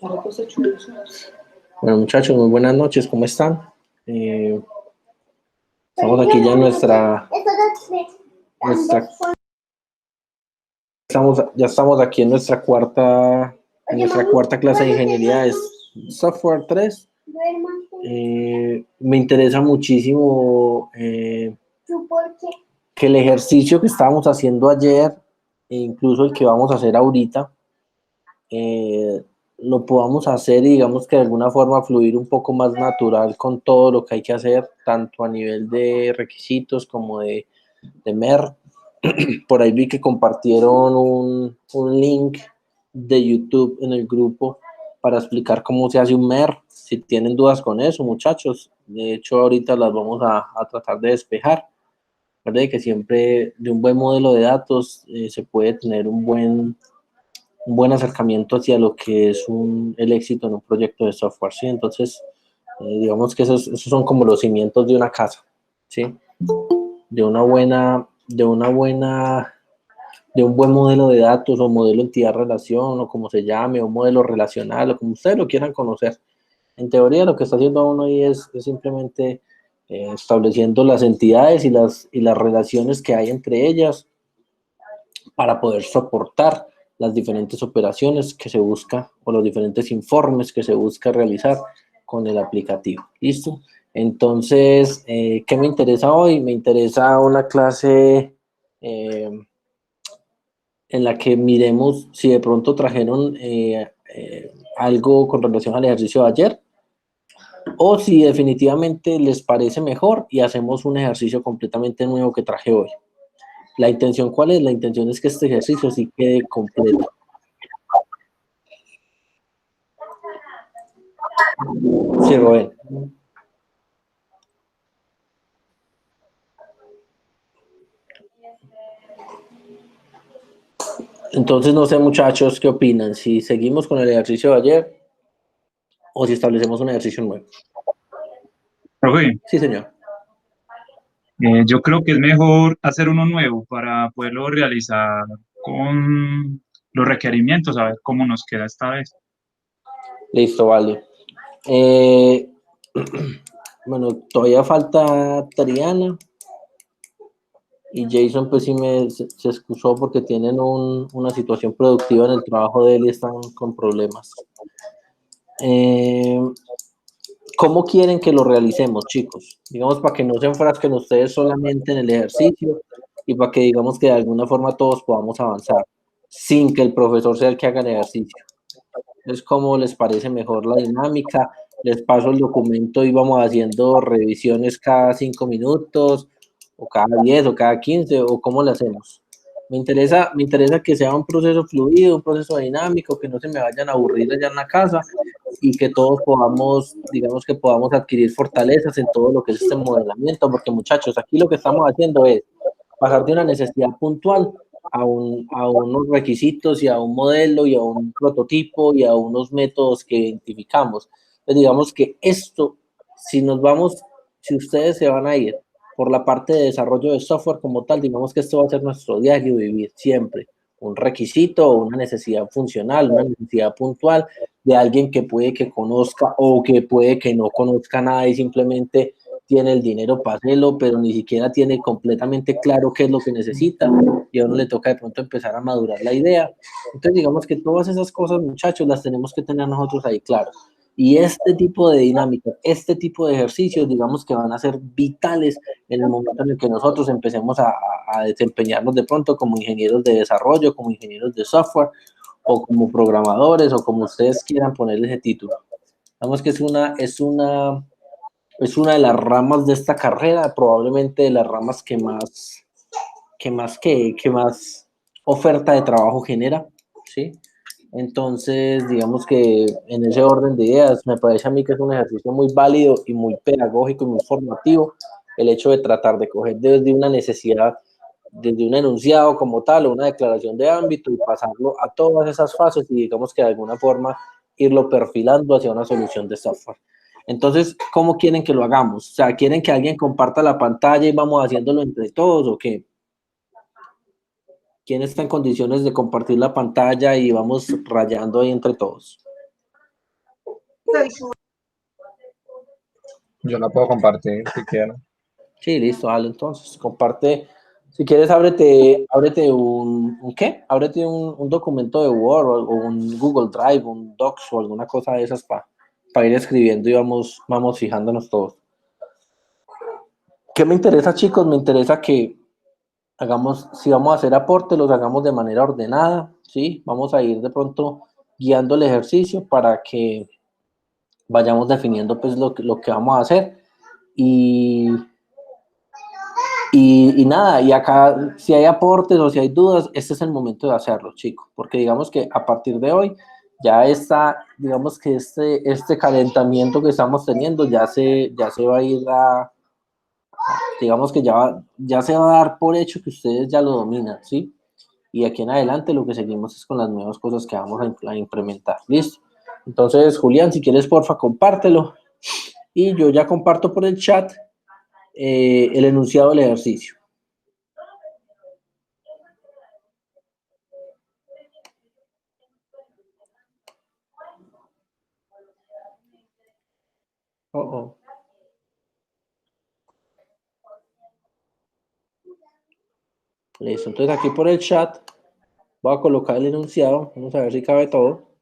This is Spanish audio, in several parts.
Bueno, muchachos, muy buenas noches, ¿cómo están? Estamos aquí ya en ya estamos aquí en nuestra cuarta clase de ingeniería de software 3. Me interesa muchísimo que el ejercicio que estábamos haciendo ayer, e incluso el que vamos a hacer ahorita, lo podamos hacer y digamos que de alguna forma fluir un poco más natural con todo lo que hay que hacer, tanto a nivel de requisitos como de MER. Por ahí vi que compartieron un link de YouTube en el grupo para explicar cómo se hace un MER. Si tienen dudas con eso, muchachos, de hecho ahorita las vamos a tratar de despejar. Recuerden que siempre de un buen modelo de datos se puede tener un buen acercamiento hacia lo que es el éxito en un proyecto de software, ¿sí? Entonces, digamos que esos son como los cimientos de una casa, ¿sí? De un buen modelo de datos o modelo entidad-relación o como se llame, o modelo relacional o como ustedes lo quieran conocer. En teoría lo que está haciendo uno ahí es simplemente estableciendo las entidades y las relaciones que hay entre ellas para poder soportar las diferentes operaciones que se busca o los diferentes informes que se busca realizar con el aplicativo. ¿Listo? Entonces, ¿qué me interesa hoy? Me interesa una clase en la que miremos si de pronto trajeron algo con relación al ejercicio de ayer o si definitivamente les parece mejor y hacemos un ejercicio completamente nuevo que traje hoy. ¿La intención cuál es? La intención es que este ejercicio sí quede completo. Sí, Rubén. Entonces, no sé, muchachos, ¿qué opinan? Si seguimos con el ejercicio de ayer o si establecemos un ejercicio nuevo. Profe, Sí, señor. yo creo que es mejor hacer uno nuevo para poderlo realizar con los requerimientos, a ver cómo nos queda esta vez. Listo, vale. Bueno, todavía falta Triana y Jason pues sí se excusó porque tienen una situación productiva en el trabajo de él y están con problemas. ¿Cómo quieren que lo realicemos, chicos? Digamos, para que no se enfrasquen ustedes solamente en el ejercicio y para que digamos que de alguna forma todos podamos avanzar sin que el profesor sea el que haga el ejercicio. Entonces, ¿cómo les parece mejor la dinámica? Les paso el documento y vamos haciendo revisiones cada 5 minutos, o cada 10, o cada 15, o cómo lo hacemos. Me interesa que sea un proceso fluido, un proceso dinámico, que no se me vayan a aburrir allá en la casa y que todos podamos, digamos que podamos adquirir fortalezas en todo lo que es este modelamiento, porque muchachos, aquí lo que estamos haciendo es pasar de una necesidad puntual a unos requisitos y a un modelo y a un prototipo y a unos métodos que identificamos. Entonces, digamos que esto, si ustedes se van a ir por la parte de desarrollo de software como tal, digamos que esto va a ser nuestro diario vivir siempre. Un requisito o una necesidad funcional, una necesidad puntual de alguien que puede que conozca o que puede que no conozca nada y simplemente tiene el dinero para hacerlo, pero ni siquiera tiene completamente claro qué es lo que necesita y a uno le toca de pronto empezar a madurar la idea. Entonces, digamos que todas esas cosas, muchachos, las tenemos que tener nosotros ahí claras. Y este tipo de dinámica, este tipo de ejercicios, digamos que van a ser vitales en el momento en el que nosotros empecemos a desempeñarnos de pronto como ingenieros de desarrollo, como ingenieros de software, o como programadores, o como ustedes quieran ponerle ese título. Digamos que es una de las ramas de esta carrera, probablemente de las ramas que más oferta de trabajo genera, ¿sí? Entonces, digamos que en ese orden de ideas, me parece a mí que es un ejercicio muy válido y muy pedagógico y muy formativo el hecho de tratar de coger desde una necesidad, desde un enunciado como tal, o una declaración de ámbito y pasarlo a todas esas fases y digamos que de alguna forma irlo perfilando hacia una solución de software. Entonces, ¿cómo quieren que lo hagamos? O sea, ¿quieren que alguien comparta la pantalla y vamos haciéndolo entre todos o qué? ¿Quién está en condiciones de compartir la pantalla y vamos rayando ahí entre todos? Yo la puedo compartir si quiero. Sí, listo, dale, entonces, comparte. Si quieres, ábrete ¿qué? Ábrete un documento de Word o un Google Drive, un Docs o alguna cosa de esas para ir escribiendo y vamos fijándonos todos. ¿Qué me interesa, chicos? Me interesa que hagamos, si vamos a hacer aportes, los hagamos de manera ordenada, ¿sí? Vamos a ir de pronto guiando el ejercicio para que vayamos definiendo pues lo que vamos a hacer. Y nada, y acá si hay aportes o si hay dudas, este es el momento de hacerlo, chicos, porque digamos que a partir de hoy ya está, digamos que este calentamiento que estamos teniendo ya se va a ir digamos que ya se va a dar por hecho que ustedes ya lo dominan, ¿sí? Y aquí en adelante lo que seguimos es con las nuevas cosas que vamos a implementar, ¿listo? Entonces, Julián, si quieres, porfa, compártelo. Y yo ya comparto por el chat el enunciado del ejercicio. Listo, entonces aquí por el chat voy a colocar el enunciado, vamos a ver si cabe todo.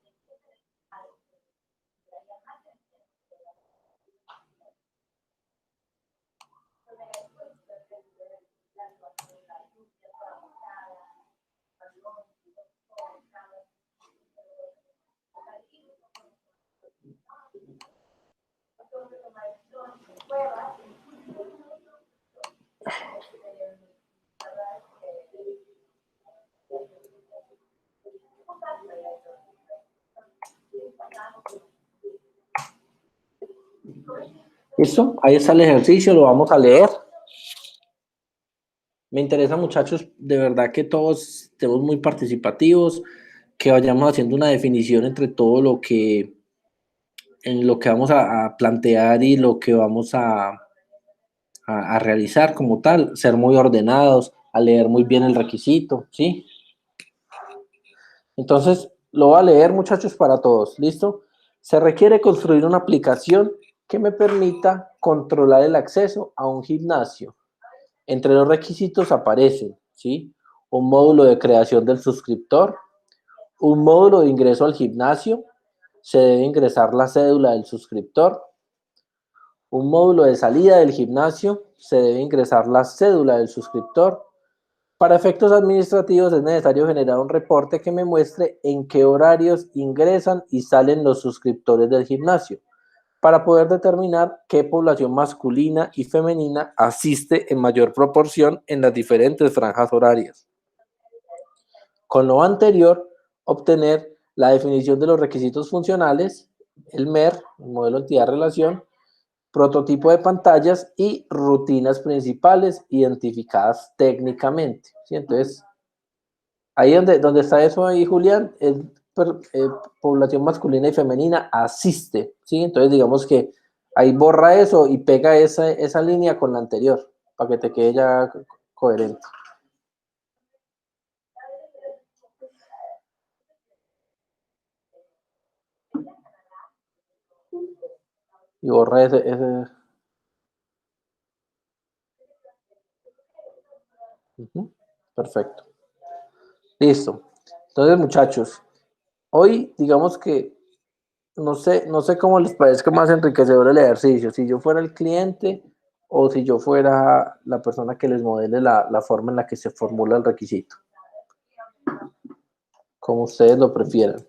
¿Listo? Ahí está el ejercicio, lo vamos a leer. Me interesa, muchachos, de verdad que todos estemos muy participativos, que vayamos haciendo una definición entre todo en lo que vamos a plantear y lo que vamos a realizar como tal, ser muy ordenados, a leer muy bien el requisito, ¿sí? Entonces, lo voy a leer, muchachos, para todos, ¿listo? Se requiere construir una aplicación que me permita controlar el acceso a un gimnasio. Entre los requisitos aparecen, ¿sí? Un módulo de creación del suscriptor, un módulo de ingreso al gimnasio, se debe ingresar la cédula del suscriptor, un módulo de salida del gimnasio, se debe ingresar la cédula del suscriptor. Para efectos administrativos es necesario generar un reporte que me muestre en qué horarios ingresan y salen los suscriptores del gimnasio, para poder determinar qué población masculina y femenina asiste en mayor proporción en las diferentes franjas horarias. Con lo anterior, obtener la definición de los requisitos funcionales, el MER, el modelo entidad-relación, prototipo de pantallas y rutinas principales identificadas técnicamente, ¿sí? Entonces, ahí donde está eso ahí, Julián, es población masculina y femenina asiste, ¿sí? Entonces, digamos que ahí borra eso y pega esa línea con la anterior, para que te quede ya coherente. Y borra ese. Perfecto. Listo. Entonces, muchachos, hoy digamos que no sé cómo les parezca más enriquecedor el ejercicio, si yo fuera el cliente o si yo fuera la persona que les modele la forma en la que se formula el requisito. Como ustedes lo prefieran.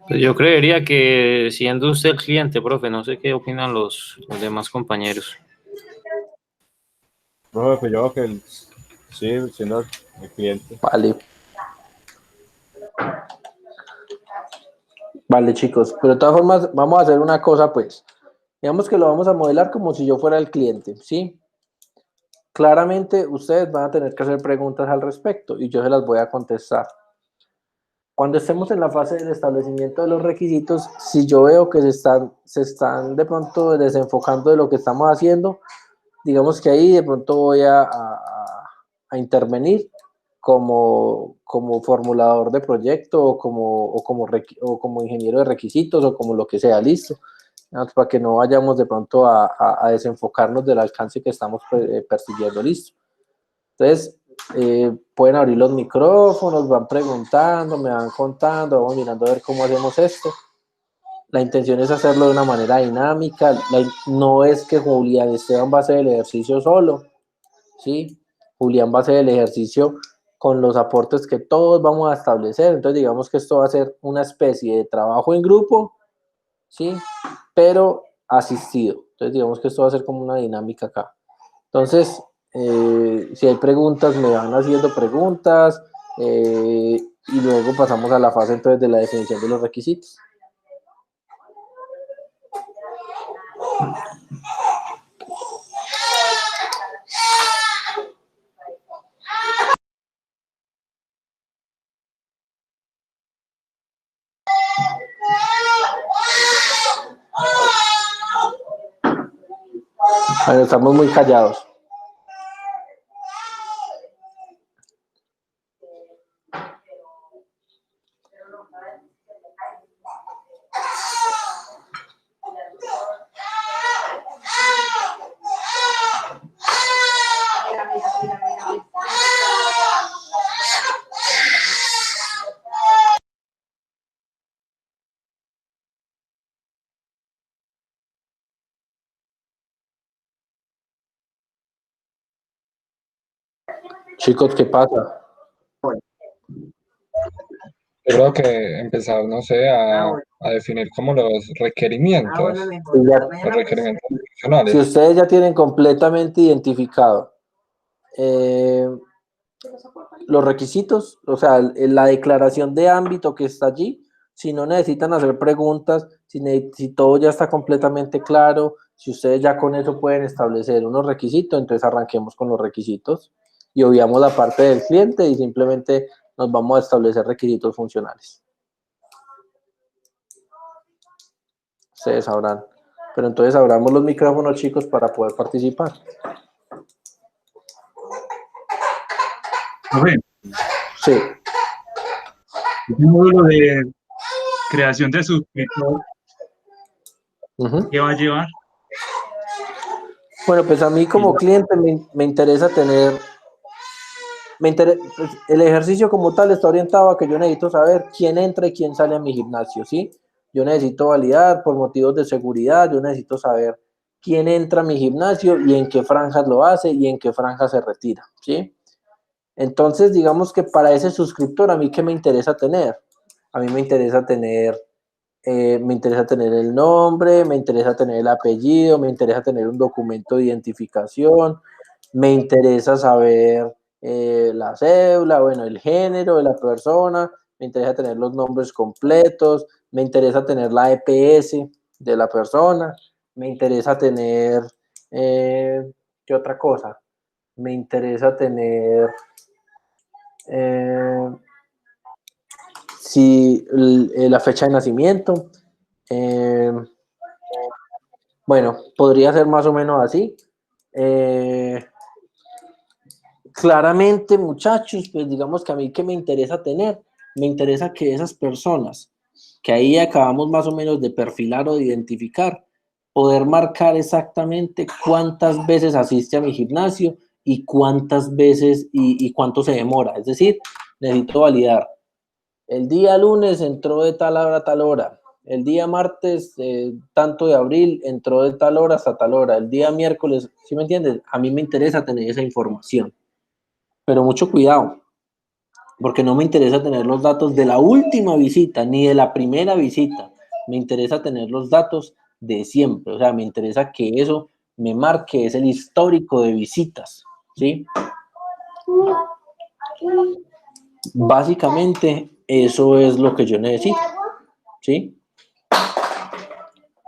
Pues yo creería que siendo usted el cliente, profe, no sé qué opinan los demás compañeros. Profe, pues yo creo que sí, siendo el cliente. Vale. Vale, chicos, pero de todas formas vamos a hacer una cosa, pues. Digamos que lo vamos a modelar como si yo fuera el cliente, ¿sí? Claramente ustedes van a tener que hacer preguntas al respecto y yo se las voy a contestar. Cuando estemos en la fase del establecimiento de los requisitos, si yo veo que se están de pronto desenfocando de lo que estamos haciendo, digamos que ahí de pronto voy a intervenir como formulador de proyecto o como ingeniero de requisitos o como lo que sea, listo, para que no vayamos de pronto a desenfocarnos del alcance que estamos persiguiendo, listo. Entonces, pueden abrir los micrófonos, van preguntando, me van contando, vamos mirando a ver cómo hacemos esto. La intención es hacerlo de una manera dinámica, no es que Julián Esteban va a hacer el ejercicio solo, ¿sí? Julián va a hacer el ejercicio con los aportes que todos vamos a establecer, entonces digamos que esto va a ser una especie de trabajo en grupo, ¿sí? Pero asistido, entonces digamos que esto va a ser como una dinámica acá. Entonces, si hay preguntas, me van haciendo preguntas y luego pasamos a la fase entonces de la definición de los requisitos. Bueno, estamos muy callados. Chicos, ¿qué pasa? Yo creo que empezar, no sé, a definir como los requerimientos Si funcionales. ustedes ya tienen completamente identificado los requisitos, o sea, la declaración de ámbito que está allí, si no necesitan hacer preguntas, si todo ya está completamente claro, si ustedes ya con eso pueden establecer unos requisitos, entonces arranquemos con los requisitos y obviamos la parte del cliente y simplemente nos vamos a establecer requisitos funcionales. Ustedes sabrán. Pero entonces abramos los micrófonos, chicos, para poder participar. Profe, Sí. el módulo de creación de suscriptor, ¿qué va a llevar? Bueno, pues a mí como cliente me interesa tener, pues el ejercicio como tal está orientado a que yo necesito saber quién entra y quién sale a mi gimnasio, ¿sí? Yo necesito validar por motivos de seguridad, yo necesito saber quién entra a mi gimnasio y en qué franjas lo hace y en qué franjas se retira, ¿sí? Entonces, digamos que para ese suscriptor, ¿a mí qué me interesa tener? A mí me interesa tener el nombre, me interesa tener el apellido, me interesa tener un documento de identificación, me interesa saber la cédula, bueno, el género de la persona, me interesa tener los nombres completos, me interesa tener la EPS de la persona, me interesa tener, ¿qué otra cosa? Me interesa tener, la fecha de nacimiento. Bueno, podría ser más o menos así. Claramente, muchachos, pues digamos que a mí que me interesa tener, me interesa que esas personas, que ahí acabamos más o menos de perfilar o de identificar, poder marcar exactamente cuántas veces asiste a mi gimnasio y cuántas veces y cuánto se demora. Es decir, necesito validar. El día lunes entró de tal hora a tal hora. El día martes, tanto de abril, entró de tal hora hasta tal hora. El día miércoles, ¿sí me entiendes? A mí me interesa tener esa información. Pero mucho cuidado, porque no me interesa tener los datos de la última visita, ni de la primera visita. Me interesa tener los datos de siempre. O sea, me interesa que eso me marque, es el histórico de visitas, ¿sí? Básicamente, eso es lo que yo necesito, ¿sí?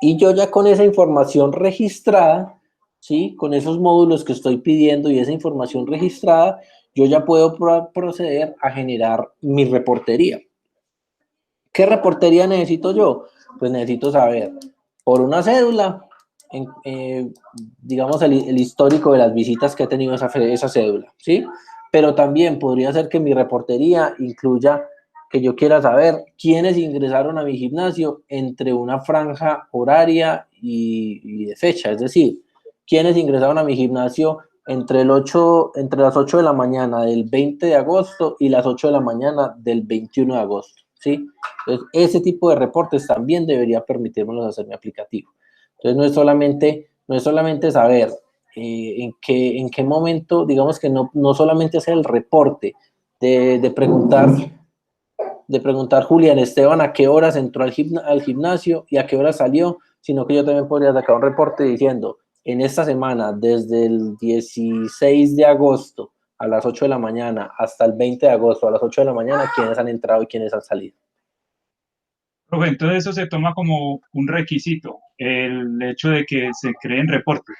Y yo ya con esa información registrada, ¿sí? Con esos módulos que estoy pidiendo y esa información registrada, yo ya puedo proceder a generar mi reportería. ¿Qué reportería necesito yo? Pues necesito saber por una cédula, digamos, el histórico de las visitas que ha tenido esa cédula, ¿sí? Pero también podría ser que mi reportería incluya que yo quiera saber quiénes ingresaron a mi gimnasio entre una franja horaria y de fecha, es decir, quiénes ingresaron a mi gimnasio entre las 8 de la mañana del 20 de agosto y las 8 de la mañana del 21 de agosto, ¿sí? Entonces, ese tipo de reportes también debería permitírmelos hacer mi aplicativo. Entonces, no es solamente saber en qué momento, digamos que no solamente hacer el reporte de preguntar Julián Esteban a qué horas entró al gimnasio y a qué hora salió, sino que yo también podría sacar un reporte diciendo, en esta semana, desde el 16 de agosto a las 8 de la mañana hasta el 20 de agosto a las 8 de la mañana, quiénes han entrado y quiénes han salido. Profe, entonces eso se toma como un requisito, el hecho de que se creen reportes.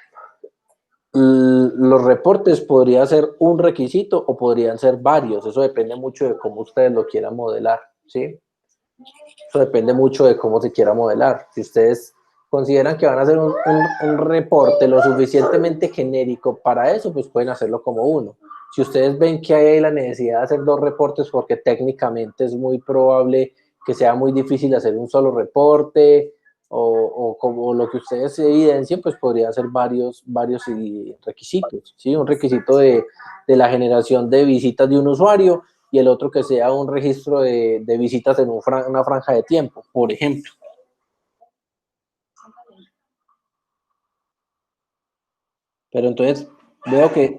Los reportes podría ser un requisito o podrían ser varios, eso depende mucho de cómo ustedes lo quieran modelar, ¿sí? Eso depende mucho de cómo se quiera modelar. Si ustedes consideran que van a hacer un reporte lo suficientemente genérico para eso, pues pueden hacerlo como uno. Si ustedes ven que hay la necesidad de hacer dos reportes porque técnicamente es muy probable que sea muy difícil hacer un solo reporte o como lo que ustedes evidencien, pues podría ser varios requisitos, ¿sí? Un requisito de la generación de visitas de un usuario y el otro que sea un registro de visitas en una franja de tiempo, por ejemplo. Pero entonces veo que...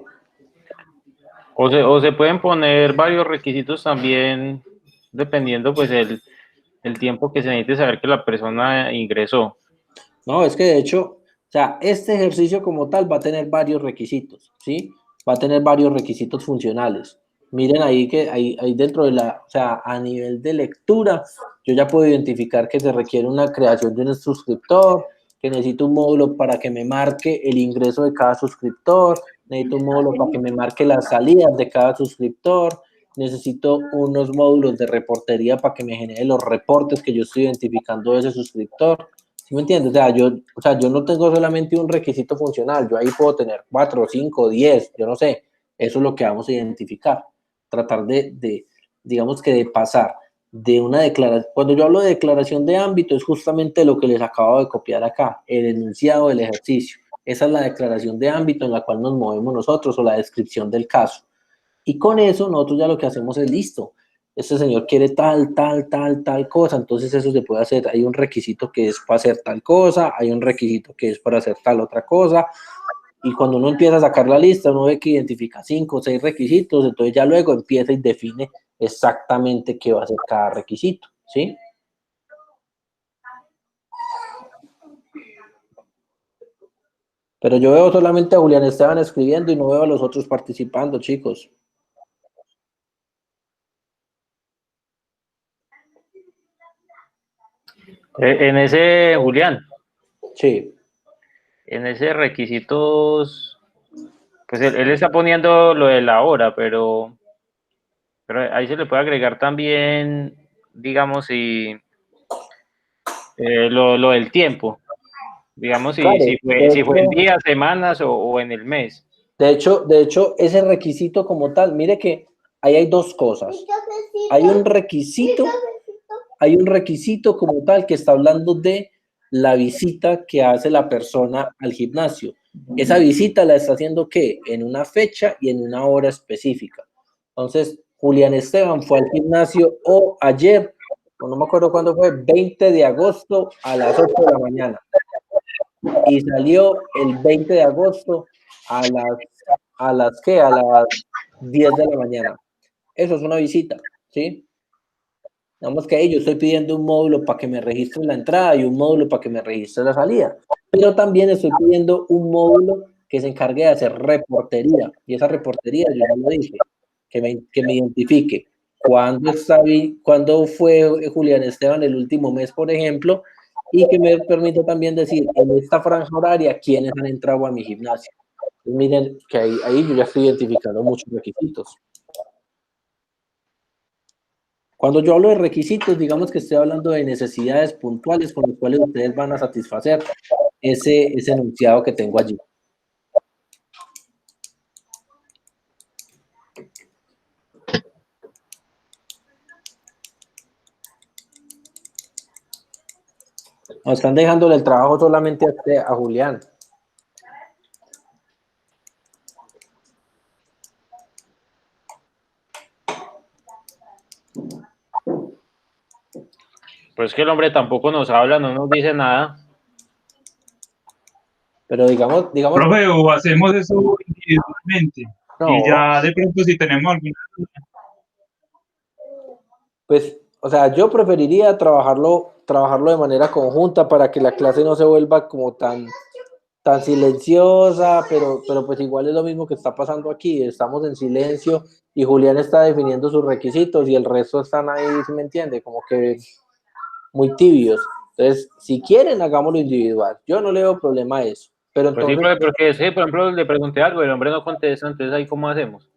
O se pueden poner varios requisitos también, dependiendo pues el tiempo que se necesite saber que la persona ingresó. No, es que de hecho, o sea, este ejercicio como tal va a tener varios requisitos, ¿sí? Va a tener varios requisitos funcionales. Miren ahí que ahí dentro de o sea, a nivel de lectura, yo ya puedo identificar que se requiere una creación de un suscriptor, que necesito un módulo para que me marque el ingreso de cada suscriptor, necesito un módulo para que me marque las salidas de cada suscriptor, necesito unos módulos de reportería para que me genere los reportes que yo estoy identificando de ese suscriptor. ¿Sí me entiendes? O sea, yo no tengo solamente un requisito funcional, yo ahí puedo tener 4, 5, 10, yo no sé. Eso es lo que vamos a identificar. Tratar digamos que de pasar de una declaración. Cuando yo hablo de declaración de ámbito, es justamente lo que les acabo de copiar acá, el enunciado del ejercicio. Esa es la declaración de ámbito en la cual nos movemos nosotros o la descripción del caso. Y con eso nosotros ya lo que hacemos es listo. Este señor quiere tal cosa, entonces eso se puede hacer. Hay un requisito que es para hacer tal cosa, hay un requisito que es para hacer tal otra cosa. Y cuando uno empieza a sacar la lista, uno ve que identifica 5 o 6 requisitos, entonces ya luego empieza y define exactamente qué va a hacer cada requisito, ¿sí? Pero yo veo solamente a Julián Esteban escribiendo y no veo a los otros participando, chicos. En ese, Julián, Sí. en ese requisitos, pues él está poniendo lo de la hora, pero ahí se le puede agregar también, digamos, si lo del tiempo. Digamos, Claro, si fue en días, semanas o en el mes. de hecho, ese requisito como tal, mire que ahí hay dos cosas. Hay un requisito como tal que está hablando de la visita que hace la persona al gimnasio. Esa visita la está haciendo ¿qué? En una fecha y en una hora específica. Entonces, Julián Esteban fue al gimnasio o ayer, no me acuerdo cuándo fue, 20 de agosto a las 8 de la mañana. Y salió el 20 de agosto a las 10 de la mañana. Eso es una visita, ¿sí? Digamos que yo estoy pidiendo un módulo para que me registre la entrada y un módulo para que me registre la salida, pero también estoy pidiendo un módulo que se encargue de hacer reportería, y esa reportería, yo ya lo dije, que me identifique cuándo fue Julián Esteban el último mes, por ejemplo, y que me permita también decir en esta franja horaria quiénes han entrado a mi gimnasio. Entonces, miren que ahí yo ya estoy identificando muchos requisitos. Cuando yo hablo de requisitos, digamos que estoy hablando de necesidades puntuales con las cuales ustedes van a satisfacer ese enunciado que tengo allí. No, están dejándole el trabajo solamente a Julián. Pues que el hombre tampoco nos habla, no nos dice nada. Pero digamos, Profe, o hacemos eso individualmente y no, ya de pronto si tenemos alguna duda. pues, o sea, yo preferiría trabajarlo de manera conjunta para que la clase no se vuelva como tan silenciosa, pero pues igual es lo mismo que está pasando aquí, estamos en silencio y Julián está definiendo sus requisitos y el resto están ahí, ¿sí me entiende? Como que muy tibios. Entonces, si quieren, hagámoslo individual. Yo no le veo problema a eso. Pero Pues sí, entonces, porque sí, por ejemplo, le pregunté algo, el hombre no contesta, entonces ahí cómo hacemos.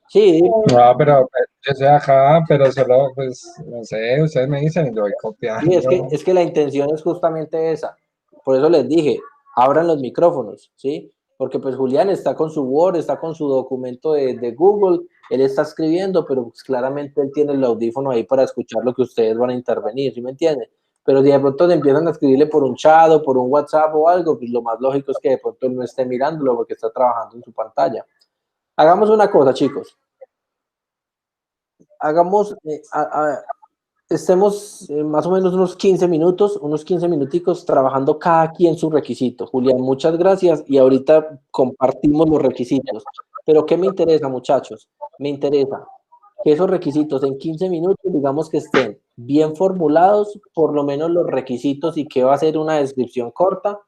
sí, No, pero yo estoy acá, pero solo, pues, no sé, ustedes me dicen y yo voy sí, copiando. es que la intención es justamente esa. Por eso les dije, abran los micrófonos, ¿sí? Porque pues Julián está con su Word, está con su documento de Google, él está escribiendo, pero pues claramente él tiene el audífono ahí para escuchar lo que ustedes van a intervenir, ¿sí me entienden? Pero si de pronto le empiezan a escribirle por un chat o por un WhatsApp o algo, pues lo más lógico es que de pronto él no esté mirándolo porque está trabajando en su pantalla. Hagamos una cosa, chicos. Hagamos, estemos más o menos unos 15 minuticos trabajando cada quien su requisito. Julián, muchas gracias y ahorita compartimos los requisitos. Pero ¿qué me interesa, muchachos? Me interesa que esos requisitos en 15 minutos, digamos que estén bien formulados, por lo menos los requisitos y que va a ser una descripción corta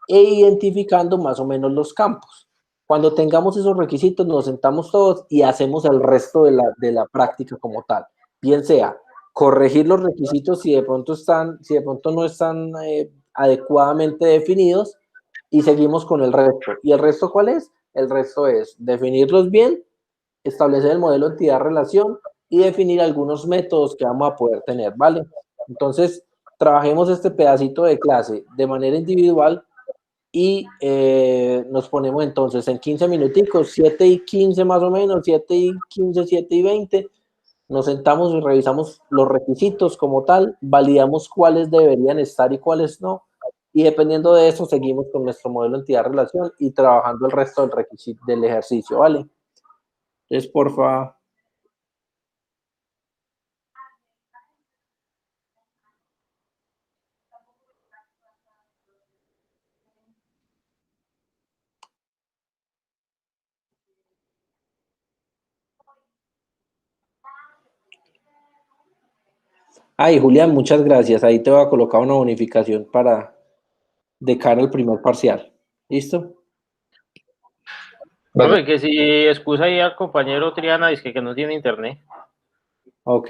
e identificando más o menos los campos. Cuando tengamos esos requisitos, nos sentamos todos y hacemos el resto de la práctica como tal. Bien sea corregir los requisitos si de pronto no están adecuadamente definidos y seguimos con el resto. ¿Y el resto cuál es? El resto es definirlos bien, establecer el modelo entidad-relación y definir algunos métodos que vamos a poder tener, ¿vale? Entonces, trabajemos este pedacito de clase de manera individual y nos ponemos entonces en 15 minuticos, 7 y 15 más o menos, 7 y 15, 7 y 20, nos sentamos y revisamos los requisitos como tal, validamos cuáles deberían estar y cuáles no, y dependiendo de eso seguimos con nuestro modelo entidad-relación y trabajando el resto del requisito del ejercicio, ¿vale? Entonces, porfa. Ay, Julián, muchas gracias. Ahí te voy a colocar una bonificación para de cara al primer parcial. ¿Listo? Vale. Profe, que si excusa ahí al compañero Triana, dice que no tiene internet. Ok.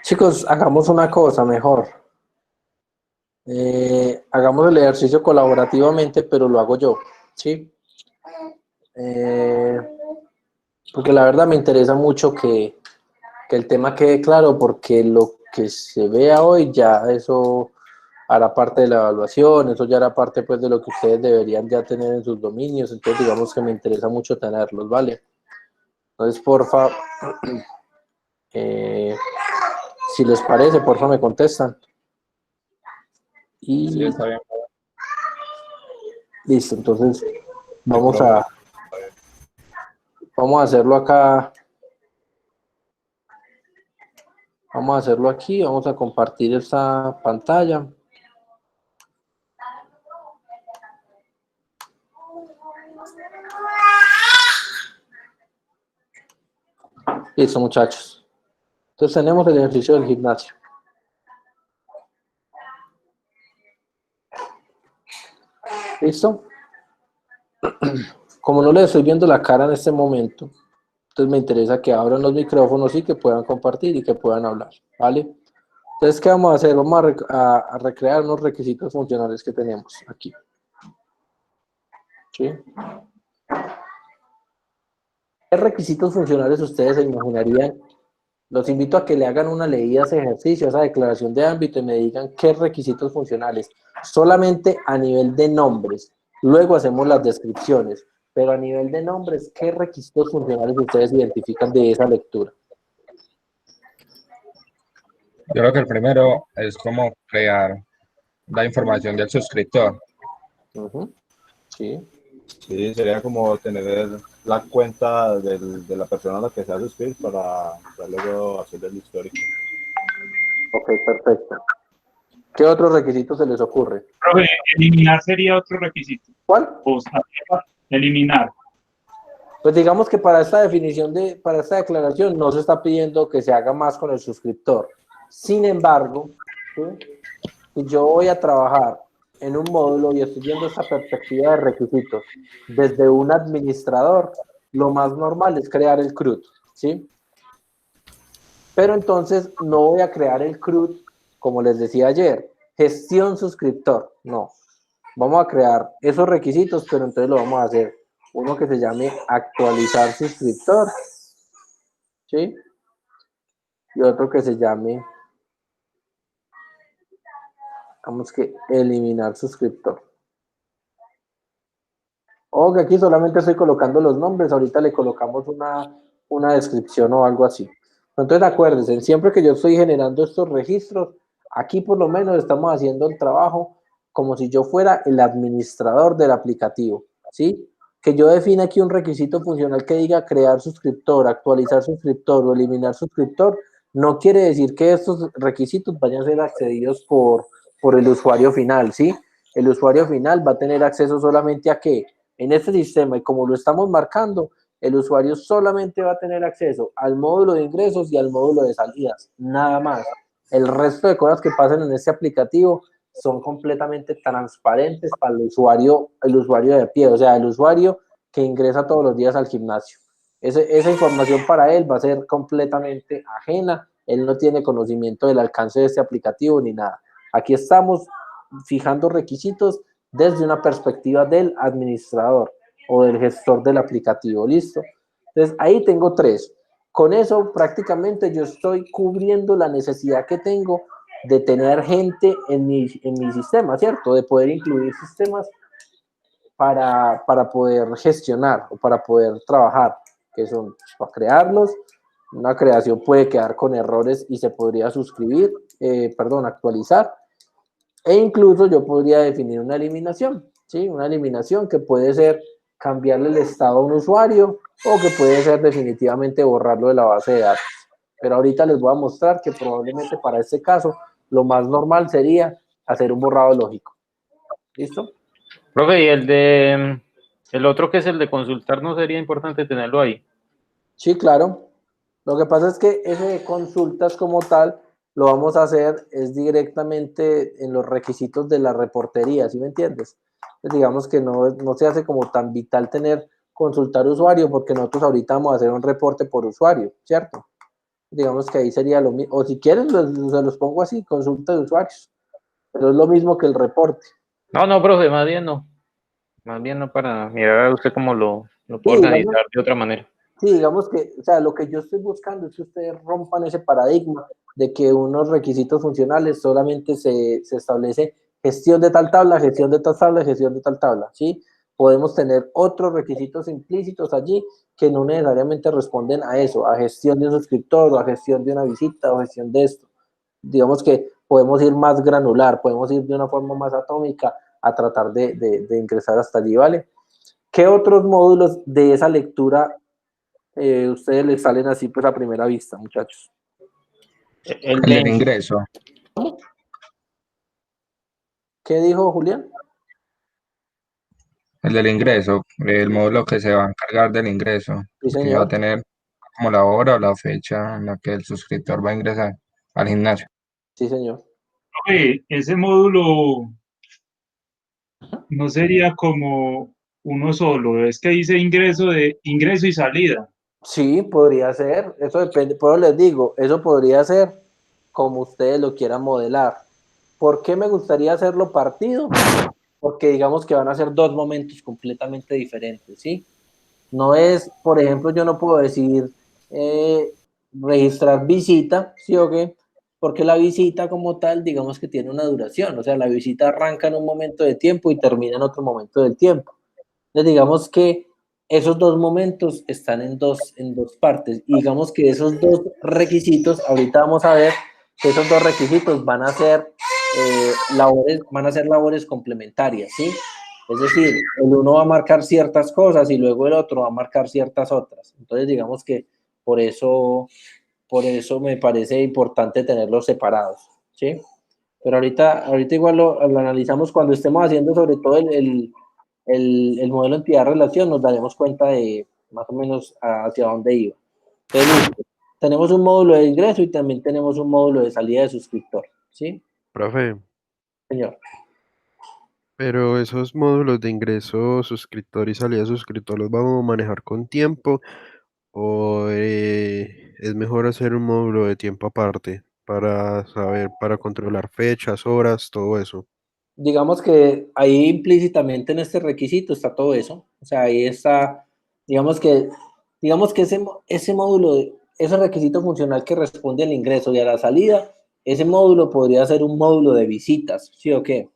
Chicos, hagamos una cosa mejor. Hagamos el ejercicio colaborativamente, pero lo hago yo, ¿sí? Porque la verdad me interesa mucho que el tema quede claro, porque lo que se vea hoy ya eso hará parte de la evaluación, eso ya hará parte pues de lo que ustedes deberían ya tener en sus dominios, entonces digamos que me interesa mucho tenerlos, ¿vale? Entonces, porfa, si les parece, porfa me contestan. Sí, Y está bien. listo, entonces vamos a hacerlo acá, vamos a hacerlo aquí, vamos a compartir esta pantalla. Listo, muchachos. Entonces tenemos el ejercicio del gimnasio. ¿Listo? Como no les estoy viendo la cara en este momento, entonces me interesa que abran los micrófonos y que puedan compartir y que puedan hablar, ¿vale? Entonces, ¿qué vamos a hacer? Vamos a recrear unos requisitos funcionales que tenemos aquí. ¿Sí? ¿Qué requisitos funcionales ustedes se imaginarían? Los invito a que le hagan una leída a ese ejercicio, a esa declaración de ámbito y me digan qué requisitos funcionales, solamente a nivel de nombres. Luego hacemos las descripciones, pero a nivel de nombres, ¿qué requisitos funcionales ustedes identifican de esa lectura? Yo creo que el primero es como crear la información del suscriptor. Sí. Sí, sería como tener la cuenta de la persona a la que se ha suscrito para luego hacer el histórico. Ok, perfecto. ¿Qué otros requisitos se les ocurre? Profe, eliminar sería otro requisito. ¿Cuál? O sea, eliminar. Pues digamos que para esta definición, para esta declaración, no se está pidiendo que se haga más con el suscriptor. Sin embargo, ¿sí? Si yo voy a trabajar en un módulo y estoy viendo esta perspectiva de requisitos desde un administrador, lo más normal es crear el CRUD, ¿sí? Pero entonces no voy a crear el CRUD, como les decía ayer, gestión suscriptor, no. Vamos a crear esos requisitos, pero entonces lo vamos a hacer uno que se llame actualizar suscriptor, ¿sí? Y otro que se llame, vamos que eliminar suscriptor. O que aquí solamente estoy colocando los nombres, ahorita le colocamos una descripción o algo así. Entonces acuérdense, siempre que yo estoy generando estos registros, aquí por lo menos estamos haciendo el trabajo como si yo fuera el administrador del aplicativo, ¿sí? Que yo define aquí un requisito funcional que diga crear suscriptor, actualizar suscriptor o eliminar suscriptor, no quiere decir que estos requisitos vayan a ser accedidos por el usuario final, ¿sí? El usuario final va a tener acceso solamente a qué? En este sistema, y como lo estamos marcando, el usuario solamente va a tener acceso al módulo de ingresos y al módulo de salidas, nada más. El resto de cosas que pasan en este aplicativo son completamente transparentes para el usuario de a pie, o sea, el usuario que ingresa todos los días al gimnasio. Esa información para él va a ser completamente ajena, él no tiene conocimiento del alcance de este aplicativo ni nada. Aquí estamos fijando requisitos desde una perspectiva del administrador o del gestor del aplicativo, ¿listo? Entonces, ahí tengo 3. Con eso, prácticamente yo estoy cubriendo la necesidad que tengo de tener gente en mi sistema, ¿cierto? De poder incluir sistemas para poder gestionar o para poder trabajar, que son para crearlos. Una creación puede quedar con errores y se podría actualizar. E incluso yo podría definir una eliminación, ¿sí? Una eliminación que puede ser cambiarle el estado a un usuario o que puede ser definitivamente borrarlo de la base de datos. Pero ahorita les voy a mostrar que probablemente para este caso lo más normal sería hacer un borrado lógico. ¿Listo? Profe, y el otro que es el de consultar, ¿no sería importante tenerlo ahí? Sí, claro. Lo que pasa es que ese de consultas como tal lo vamos a hacer es directamente en los requisitos de la reportería, ¿sí me entiendes? Pues digamos que no se hace como tan vital tener consultar usuario porque nosotros ahorita vamos a hacer un reporte por usuario, ¿cierto? Digamos que ahí sería lo mismo, o si quieren se los pongo así, consulta de usuarios, pero es lo mismo que el reporte. No, profe, más bien no. Más bien no, para mirar a usted cómo lo puedo organizar de otra manera. Sí, digamos que, o sea, lo que yo estoy buscando es que ustedes rompan ese paradigma de que unos requisitos funcionales solamente se establece gestión de tal tabla, gestión de tal tabla, gestión de tal tabla, ¿sí? Podemos tener otros requisitos implícitos allí que no necesariamente responden a eso, a gestión de un suscriptor, o a gestión de una visita, o gestión de esto. Digamos que podemos ir más granular, podemos ir de una forma más atómica a tratar de ingresar hasta allí, ¿vale? ¿Qué otros módulos de esa lectura ustedes les salen así pues a primera vista, muchachos? El del ingreso. ¿Qué dijo Julián? El del ingreso, el módulo que se va a encargar del ingreso, Sí, que va a señor. tener como la hora o la fecha en la que el suscriptor va a ingresar al gimnasio. Sí, señor. Profe, ese módulo no sería como uno solo, es que dice ingreso y salida. Sí, podría ser. Eso depende. Pero les digo, eso podría ser como ustedes lo quieran modelar. ¿Por qué me gustaría hacerlo partido? Porque digamos que van a ser dos momentos completamente diferentes, ¿sí? No es, por ejemplo, yo no puedo decir registrar visita, ¿sí o qué? Porque la visita como tal, digamos que tiene una duración, o sea, la visita arranca en un momento de tiempo y termina en otro momento del tiempo. Entonces, digamos que esos dos momentos están en dos partes, y digamos que esos dos requisitos, ahorita vamos a ver que esos dos requisitos van a ser labores complementarias, ¿sí? Es decir, el uno va a marcar ciertas cosas y luego el otro va a marcar ciertas otras. Entonces, digamos que por eso, por eso me parece importante tenerlos separados, ¿sí? Pero ahorita igual lo analizamos cuando estemos haciendo sobre todo el modelo entidad-relación, nos daremos cuenta de más o menos hacia dónde iba. Entonces, tenemos un módulo de ingreso y también tenemos un módulo de salida de suscriptor, ¿sí? Profe, Señor. pero esos módulos de ingreso, suscriptor y salida de suscriptor, ¿los vamos a manejar con tiempo o es mejor hacer un módulo de tiempo aparte para saber, para controlar fechas, horas, todo eso? Digamos que ahí implícitamente en este requisito está todo eso. O sea, ahí está, digamos que, ese módulo, ese requisito funcional que responde al ingreso y a la salida, ese módulo podría ser un módulo de visitas, ¿sí o qué?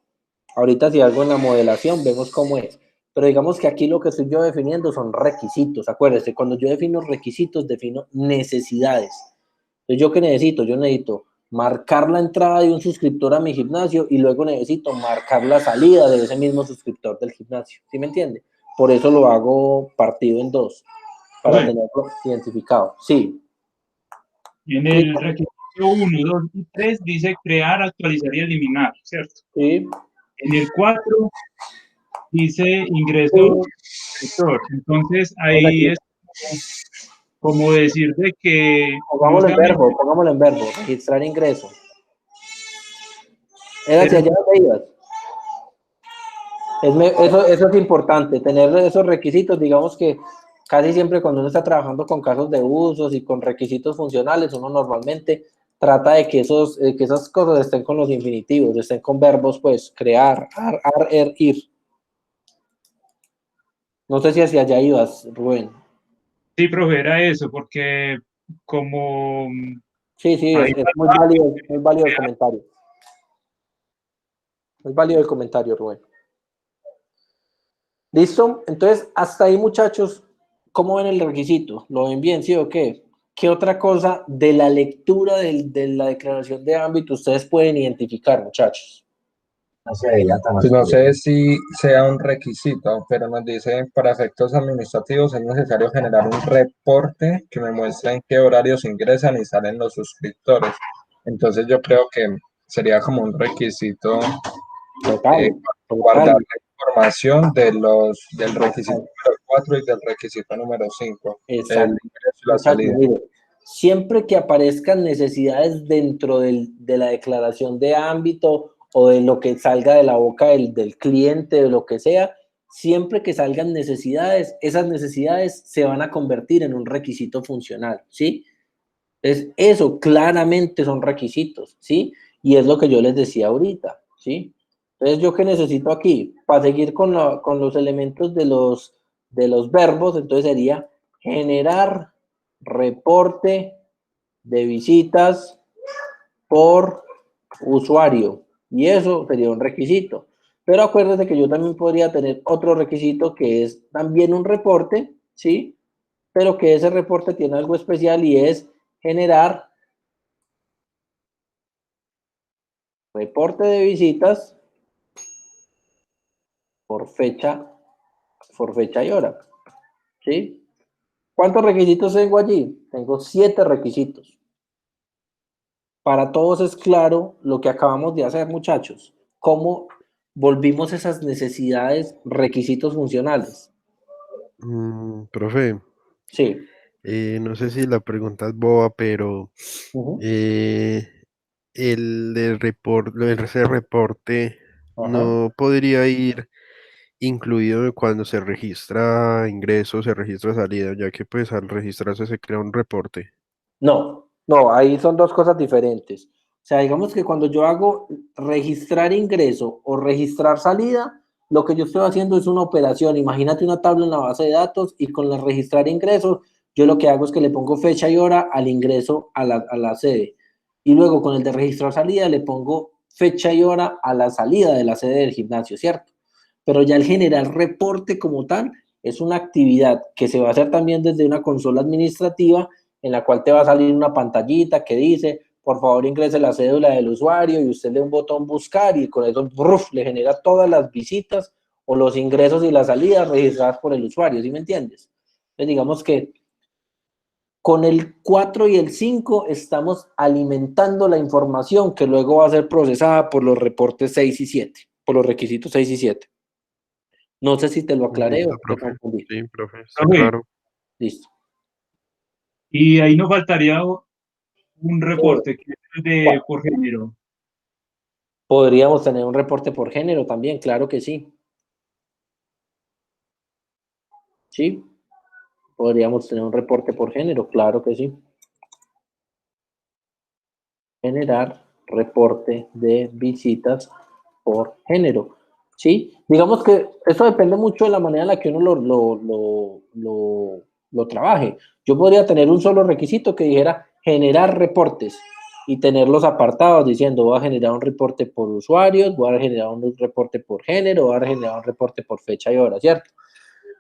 Ahorita si algo en la modelación vemos cómo es. Pero digamos que aquí lo que estoy yo definiendo son requisitos. Acuérdense, cuando yo defino requisitos, defino necesidades. Entonces, ¿yo qué necesito? Yo necesito marcar la entrada de un suscriptor a mi gimnasio y luego necesito marcar la salida de ese mismo suscriptor del gimnasio. ¿Sí me entiende? Por eso lo hago partido en dos, para Bueno, tenerlo identificado. Sí. en el requisito 1, 2 y 3 dice crear, actualizar y eliminar, ¿cierto? Sí. En el 4 dice ingreso Sí. suscriptor. Entonces Vamos ahí aquí. es como decir de que no solamente Pongámoslo en verbo, registrar ingreso. Era hacia allá donde ibas. Eso es importante, tener esos requisitos. Digamos que casi siempre cuando uno está trabajando con casos de usos y con requisitos funcionales, uno normalmente trata de que esas cosas estén con los infinitivos, estén con verbos, pues, crear, ir. No sé si hacia allá ibas, Rubén. sí, profe, era eso, porque como Sí, ahí es muy válido el comentario. Muy válido el comentario, Rubén. ¿Listo? Entonces, hasta ahí, muchachos, ¿cómo ven el requisito? ¿Lo ven bien, sí o qué? ¿Qué otra cosa de la lectura de la declaración de ámbito ustedes pueden identificar, muchachos? Pues no sé si sea un requisito, pero nos dice, para efectos administrativos es necesario generar un reporte que me muestre en qué horarios ingresan y salen los suscriptores. Entonces yo creo que sería como un requisito Total, guardar total. la información del requisito número 4 y del requisito número 5, el Exacto. ingreso y la Muchachos, salida. mire, siempre que aparezcan necesidades dentro de la declaración de ámbito o de lo que salga de la boca del cliente, de lo que sea, siempre que salgan necesidades, esas necesidades se van a convertir en un requisito funcional, ¿sí? Eso claramente son requisitos, ¿sí? Y es lo que yo les decía ahorita, ¿sí? Entonces, ¿yo qué necesito aquí? Para seguir con los elementos de los verbos, entonces sería generar reporte de visitas por usuario. Y eso sería un requisito. Pero acuérdense que yo también podría tener otro requisito que es también un reporte, ¿sí? Pero que ese reporte tiene algo especial y es generar reporte de visitas por fecha y hora, ¿sí? ¿Cuántos requisitos tengo allí? Tengo 7 requisitos. Para todos es claro lo que acabamos de hacer, muchachos. ¿Cómo volvimos esas necesidades requisitos funcionales? Profe, Sí. no sé si la pregunta es boba, pero Uh-huh. eh, ese reporte Ajá. no podría ir incluido cuando se registra ingreso, se registra salida, ya que pues al registrarse se crea un reporte. No, ahí son dos cosas diferentes. O sea, digamos que cuando yo hago registrar ingreso o registrar salida, lo que yo estoy haciendo es una operación. Imagínate una tabla en la base de datos y con el registrar ingresos, yo lo que hago es que le pongo fecha y hora al ingreso a la sede. Y luego con el de registrar salida le pongo fecha y hora a la salida de la sede del gimnasio, ¿cierto? Pero ya el generar reporte como tal es una actividad que se va a hacer también desde una consola administrativa en la cual te va a salir una pantallita que dice, por favor ingrese la cédula del usuario y usted le da un botón buscar y con eso le genera todas las visitas o los ingresos y las salidas registradas por el usuario, ¿sí me entiendes? Entonces digamos que con el 4 y el 5 estamos alimentando la información que luego va a ser procesada por los reportes 6 y 7, por los requisitos 6 y 7. No sé si te lo aclaré Listo, o te profe. confundí. Sí, profe, está Profe, claro. Listo. y ahí nos faltaría un reporte que es por género. Podríamos tener un reporte por género también, claro que sí. Sí, podríamos tener un reporte por género, claro que sí. Generar reporte de visitas por género. ¿Sí? Digamos que eso depende mucho de la manera en la que uno lo trabaje. Yo podría tener un solo requisito que dijera generar reportes y tenerlos apartados diciendo voy a generar un reporte por usuarios, voy a generar un reporte por género, voy a generar un reporte por fecha y hora, ¿cierto?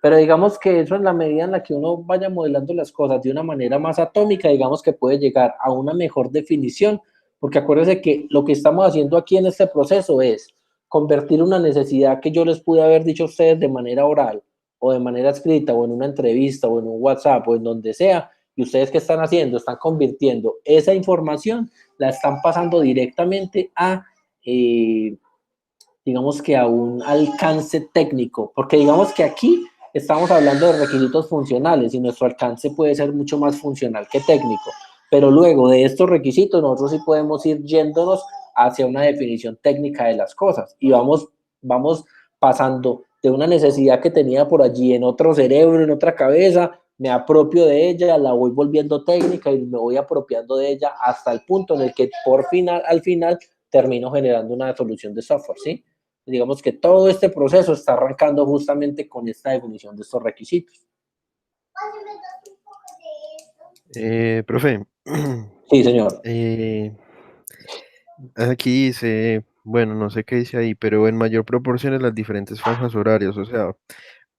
Pero digamos que eso en la medida en la que uno vaya modelando las cosas de una manera más atómica, digamos que puede llegar a una mejor definición, porque acuérdense que lo que estamos haciendo aquí en este proceso es convertir una necesidad que yo les pude haber dicho a ustedes de manera oral o de manera escrita o en una entrevista o en un WhatsApp o en donde sea, y ustedes qué están haciendo, están convirtiendo esa información, la están pasando directamente a digamos que a un alcance técnico, porque digamos que aquí estamos hablando de requisitos funcionales y nuestro alcance puede ser mucho más funcional que técnico, pero luego de estos requisitos nosotros sí podemos ir yéndonos hacia una definición técnica de las cosas y vamos pasando de una necesidad que tenía por allí en otro cerebro, en otra cabeza, me apropio de ella, la voy volviendo técnica y me voy apropiando de ella hasta el punto en el que al final termino generando una solución de software, ¿sí? Digamos que todo este proceso está arrancando justamente con esta definición de estos requisitos. Profe, Sí, señor. aquí dice, bueno, no sé qué dice ahí, pero en mayor proporción en las diferentes franjas horarias, o sea,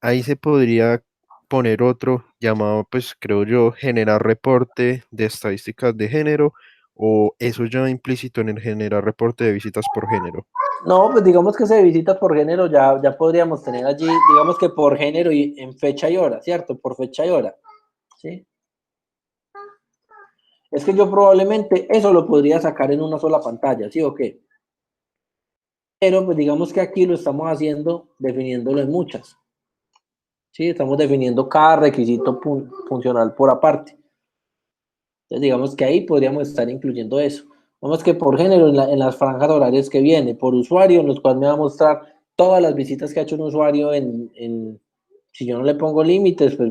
ahí se podría poner otro llamado, pues creo yo, generar reporte de estadísticas de género, o eso ya implícito en el generar reporte de visitas por género. No, pues digamos que se visita por género, ya podríamos tener allí, digamos que por género y en fecha y hora, ¿cierto? Por fecha y hora, ¿sí? Es que yo probablemente eso lo podría sacar en una sola pantalla, ¿sí o qué? Pero pues digamos que aquí lo estamos haciendo definiéndolo en muchas, ¿sí? Estamos definiendo cada requisito funcional por aparte. Entonces, digamos que ahí podríamos estar incluyendo eso. Vamos que por género, en las franjas horarias que viene, por usuario, en los cuales me va a mostrar todas las visitas que ha hecho un usuario si yo no le pongo límites, pues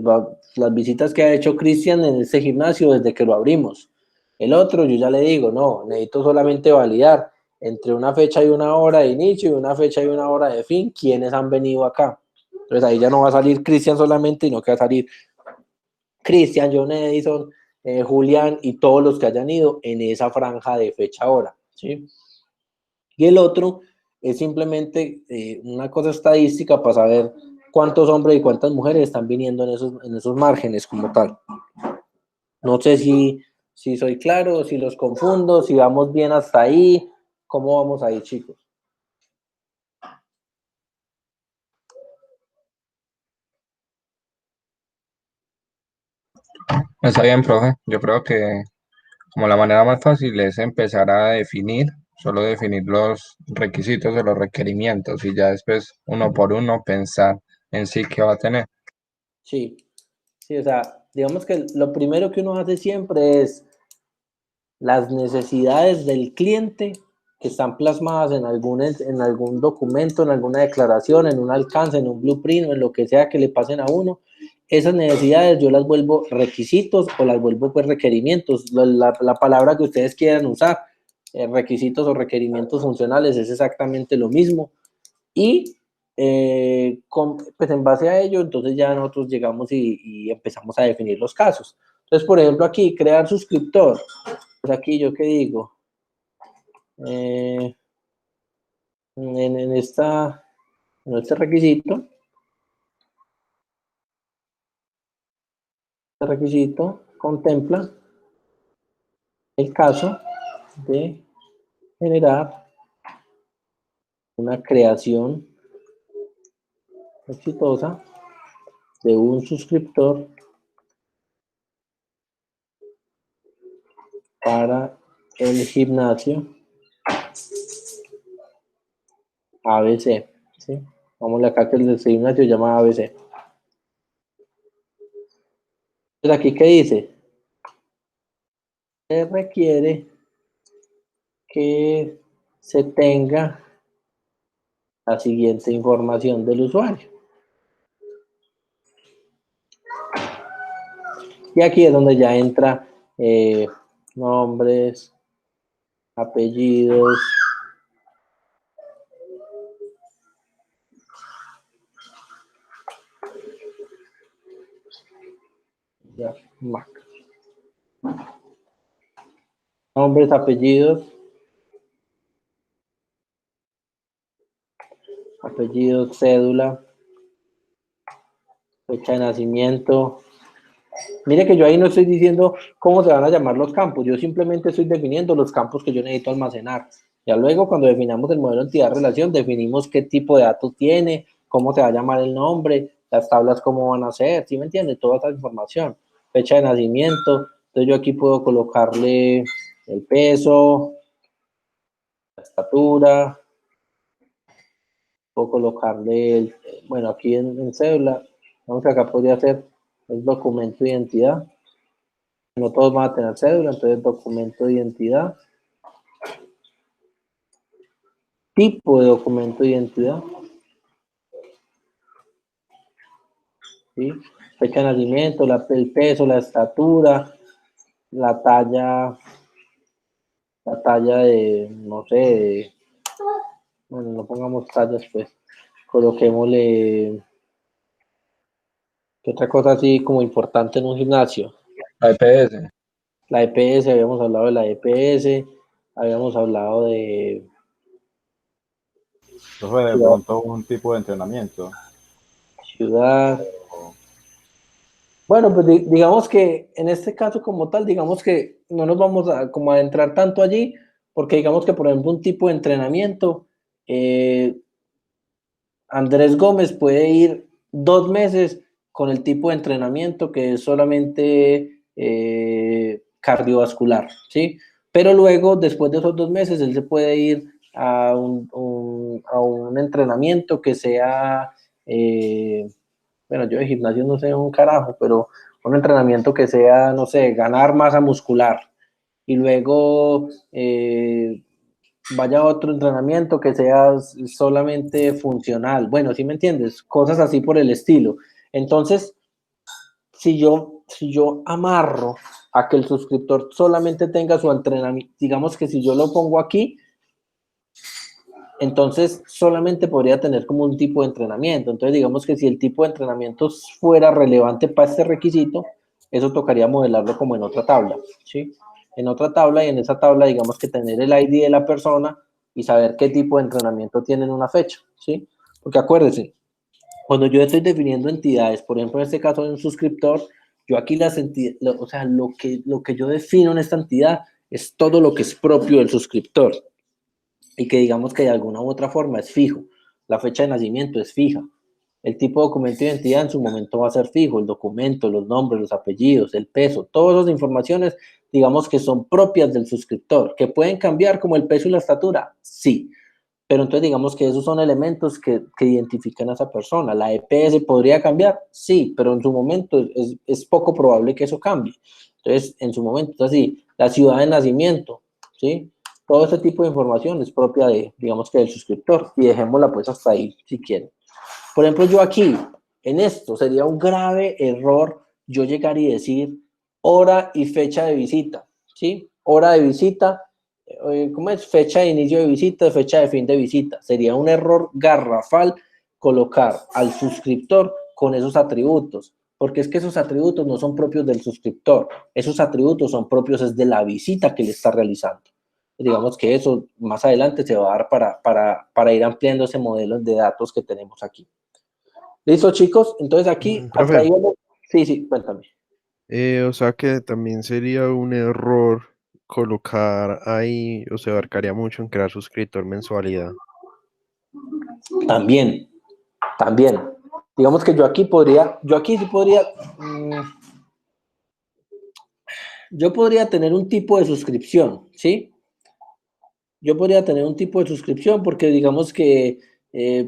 las visitas que ha hecho Cristian en este gimnasio desde que lo abrimos. El otro, yo ya le digo, no, necesito solamente validar entre una fecha y una hora de inicio y una fecha y una hora de fin, quiénes han venido acá. Entonces ahí ya no va a salir Cristian solamente, sino que va a salir Cristian, John Edison, Julián y todos los que hayan ido en esa franja de fecha-hora, ¿sí? Y el otro es simplemente una cosa estadística para saber cuántos hombres y cuántas mujeres están viniendo en esos márgenes como tal. No sé si soy claro, si los confundo, si vamos bien hasta ahí, ¿cómo vamos ahí, chicos? Está bien, profe. Yo creo que como la manera más fácil es empezar a definir, solo definir los requisitos o los requerimientos y ya después uno por uno pensar en sí qué va a tener. Sí, sí, o sea, digamos que lo primero que uno hace siempre es las necesidades del cliente que están plasmadas en algún documento, en alguna declaración, en un alcance, en un blueprint o en lo que sea que le pasen a uno. Esas necesidades yo las vuelvo requisitos o las vuelvo pues requerimientos, la palabra que ustedes quieran usar, requisitos o requerimientos funcionales es exactamente lo mismo. Y pues en base a ello, entonces ya nosotros llegamos y empezamos a definir los casos. Entonces, por ejemplo, aquí, crear suscriptor. Pues aquí yo qué digo, en este requisito, contempla el caso de generar una creación exitosa de un suscriptor para el gimnasio ABC, ¿sí? Vamos acá que el gimnasio se llama ABC. Entonces aquí, ¿qué dice? Se requiere que se tenga la siguiente información del usuario. Y aquí es donde ya entra nombres, apellidos, ya, nombres, apellidos, cédula, fecha de nacimiento. Mire que yo ahí no estoy diciendo cómo se van a llamar los campos, yo simplemente estoy definiendo los campos que yo necesito almacenar. Ya luego, cuando definamos el modelo entidad-relación, definimos qué tipo de datos tiene, cómo se va a llamar el nombre, las tablas cómo van a ser, ¿sí me entiende? Toda esa información. Fecha de nacimiento, entonces yo aquí puedo colocarle el peso, la estatura, puedo colocarle, bueno, aquí en cédula, vamos acá podría ser el documento de identidad. No todos van a tener cédula, entonces documento de identidad. Tipo de documento de identidad. ¿Sí? Fecha de nacimiento, el peso, la estatura, la talla de, no sé, bueno, no pongamos tallas, pues, coloquémosle, ¿qué otra cosa así como importante en un gimnasio? La EPS. La EPS, habíamos hablado de la EPS, habíamos hablado de... Entonces, de pronto un tipo de entrenamiento. Ciudad. Bueno, pues digamos que en este caso como tal, digamos que no nos vamos a como adentrar tanto allí, porque digamos que por ejemplo un tipo de entrenamiento, Andrés Gómez puede ir 2 meses con el tipo de entrenamiento que es solamente cardiovascular, ¿sí? Pero luego, después de esos 2 meses, él se puede ir a un entrenamiento que sea... bueno, yo de gimnasio no sé un carajo, pero un entrenamiento que sea, no sé, ganar masa muscular y luego vaya a otro entrenamiento que sea solamente funcional. Bueno, ¿sí me entiendes? Cosas así por el estilo. Entonces, si yo amarro a que el suscriptor solamente tenga su entrenamiento. Digamos que si yo lo pongo aquí, entonces solamente podría tener como un tipo de entrenamiento. Entonces digamos que si el tipo de entrenamiento fuera relevante para este requisito, eso tocaría modelarlo como en otra tabla, ¿sí? En otra tabla, y en esa tabla digamos que tener el ID de la persona y saber qué tipo de entrenamiento tiene en una fecha, ¿sí? Porque acuérdense, cuando yo estoy definiendo entidades, por ejemplo en este caso de un suscriptor, yo aquí las entidades, o sea, lo que yo defino en esta entidad es todo lo que es propio del suscriptor y que digamos que de alguna u otra forma es fijo. La fecha de nacimiento es fija. El tipo de documento de identidad en su momento va a ser fijo. El documento, los nombres, los apellidos, el peso, todas esas informaciones, digamos que son propias del suscriptor. ¿Que pueden cambiar como el peso y la estatura? Sí. Pero entonces digamos que esos son elementos que identifican a esa persona. ¿La EPS podría cambiar? Sí, pero en su momento es poco probable que eso cambie. Entonces, en su momento, entonces sí, la ciudad de nacimiento, ¿sí? Todo ese tipo de información es propia de, digamos que del suscriptor, y dejémosla pues hasta ahí si quieren. Por ejemplo, yo aquí, en esto, sería un grave error yo llegar y decir hora y fecha de visita, ¿sí? Hora de visita, ¿cómo es? Fecha de inicio de visita, fecha de fin de visita. Sería un error garrafal colocar al suscriptor con esos atributos, porque es que esos atributos no son propios del suscriptor, esos atributos son propios de la visita que le está realizando. Digamos que eso más adelante se va a dar para ir ampliando ese modelo de datos que tenemos aquí. ¿Listo, chicos? Entonces aquí, hasta ahí vamos. Sí, cuéntame. O sea que también sería un error colocar ahí, o se abarcaría mucho en crear suscriptor mensualidad. También. Digamos que yo aquí sí podría, yo podría tener un tipo de suscripción, ¿sí? Yo podría tener un tipo de suscripción porque digamos que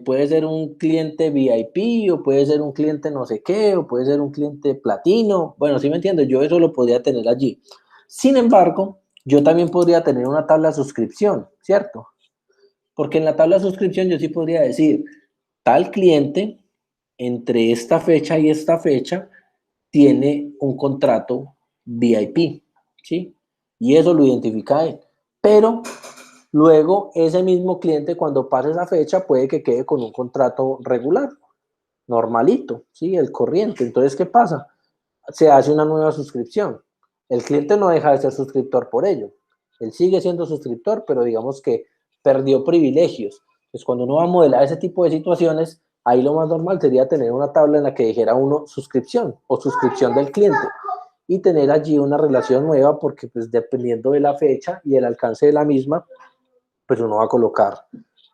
puede ser un cliente VIP o puede ser un cliente no sé qué o puede ser un cliente platino. Bueno, ¿sí me entiendes? Yo eso lo podría tener allí. Sin embargo, yo también podría tener una tabla de suscripción, ¿cierto? Porque en la tabla de suscripción yo sí podría decir, tal cliente entre esta fecha y esta fecha tiene un contrato VIP, ¿sí? Y eso lo identifica él. Pero luego, ese mismo cliente, cuando pase esa fecha, puede que quede con un contrato regular, normalito, ¿sí? El corriente. Entonces, ¿qué pasa? Se hace una nueva suscripción. El cliente no deja de ser suscriptor por ello. Él sigue siendo suscriptor, pero digamos que perdió privilegios. Entonces, cuando uno va a modelar ese tipo de situaciones, ahí lo más normal sería tener una tabla en la que dijera uno suscripción o suscripción del cliente y tener allí una relación nueva porque pues dependiendo de la fecha y el alcance de la misma, pues uno va a colocar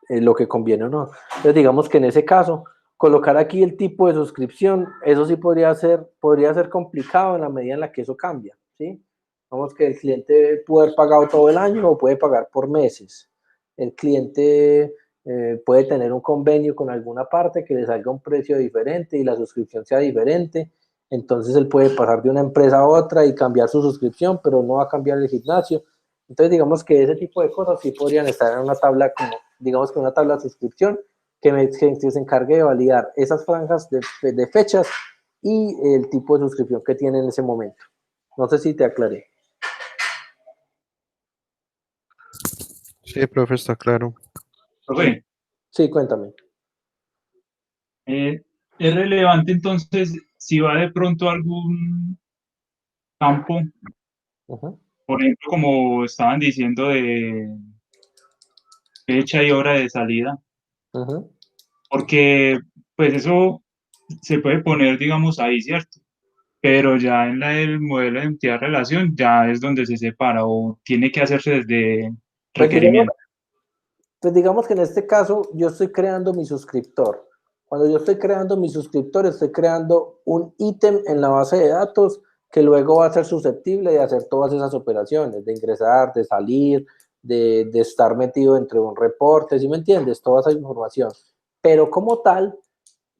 lo que conviene o no. Entonces digamos que en ese caso, colocar aquí el tipo de suscripción, eso sí podría ser complicado en la medida en la que eso cambia, ¿sí? Vamos que el cliente puede haber pagado todo el año o puede pagar por meses. El cliente puede tener un convenio con alguna parte que le salga un precio diferente y la suscripción sea diferente. Entonces él puede pasar de una empresa a otra y cambiar su suscripción, pero no va a cambiar el gimnasio. Entonces, digamos que ese tipo de cosas sí podrían estar en una tabla como, digamos que una tabla de suscripción que se encargue de validar esas franjas de fechas y el tipo de suscripción que tiene en ese momento. No sé si te aclaré. Sí, profe, está claro. Profe, Sí, cuéntame. es relevante entonces si va de pronto a algún campo, por ejemplo, como estaban diciendo de fecha y hora de salida, porque pues eso se puede poner, digamos, ahí, ¿cierto? Pero ya en el modelo de entidad-relación ya es donde se separa o tiene que hacerse desde requerimiento. Pues digamos que en este caso yo estoy creando mi suscriptor. Cuando yo estoy creando mi suscriptor, estoy creando un ítem en la base de datos que luego va a ser susceptible de hacer todas esas operaciones, de ingresar, de salir, de estar metido entre un reporte, ¿sí me entiendes? Toda esa información. Pero como tal,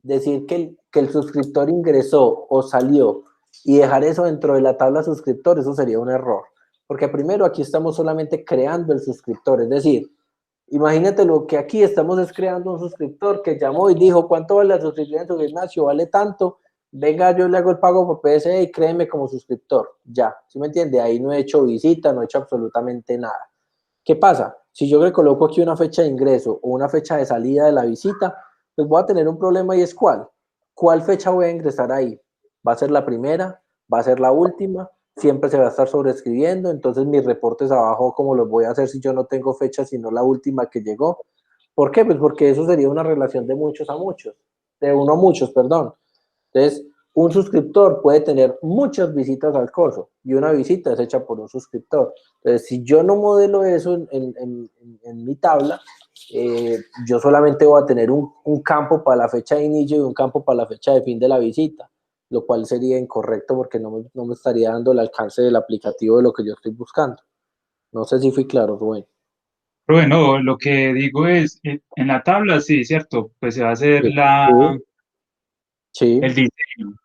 decir que el suscriptor ingresó o salió y dejar eso dentro de la tabla suscriptor, eso sería un error. Porque primero aquí estamos solamente creando el suscriptor, es decir, imagínate lo que aquí estamos es creando un suscriptor que llamó y dijo, ¿cuánto vale la suscripción en tu gimnasio? Vale tanto, venga, yo le hago el pago por PSE y créeme como suscriptor, ya, ¿sí me entiende? Ahí no he hecho visita, no he hecho absolutamente nada. ¿Qué pasa? Si yo le coloco aquí una fecha de ingreso o una fecha de salida de la visita, pues voy a tener un problema y es ¿cuál? ¿Cuál fecha voy a ingresar ahí? ¿Va a ser la primera? ¿Va a ser la última? Siempre se va a estar sobreescribiendo, entonces mis reportes abajo, ¿cómo los voy a hacer si yo no tengo fecha sino la última que llegó? ¿Por qué? Pues porque eso sería una relación de muchos a muchos, de uno a muchos, perdón. Entonces, un suscriptor puede tener muchas visitas al coso y una visita es hecha por un suscriptor. Entonces, si yo no modelo eso en mi tabla, yo solamente voy a tener un campo para la fecha de inicio y un campo para la fecha de fin de la visita, lo cual sería incorrecto porque no me estaría dando el alcance del aplicativo de lo que yo estoy buscando. No sé si fui claro, Rubén. Pero bueno, lo que digo es, en la tabla, sí, cierto, pues se va a hacer Sí, sí, el diseño,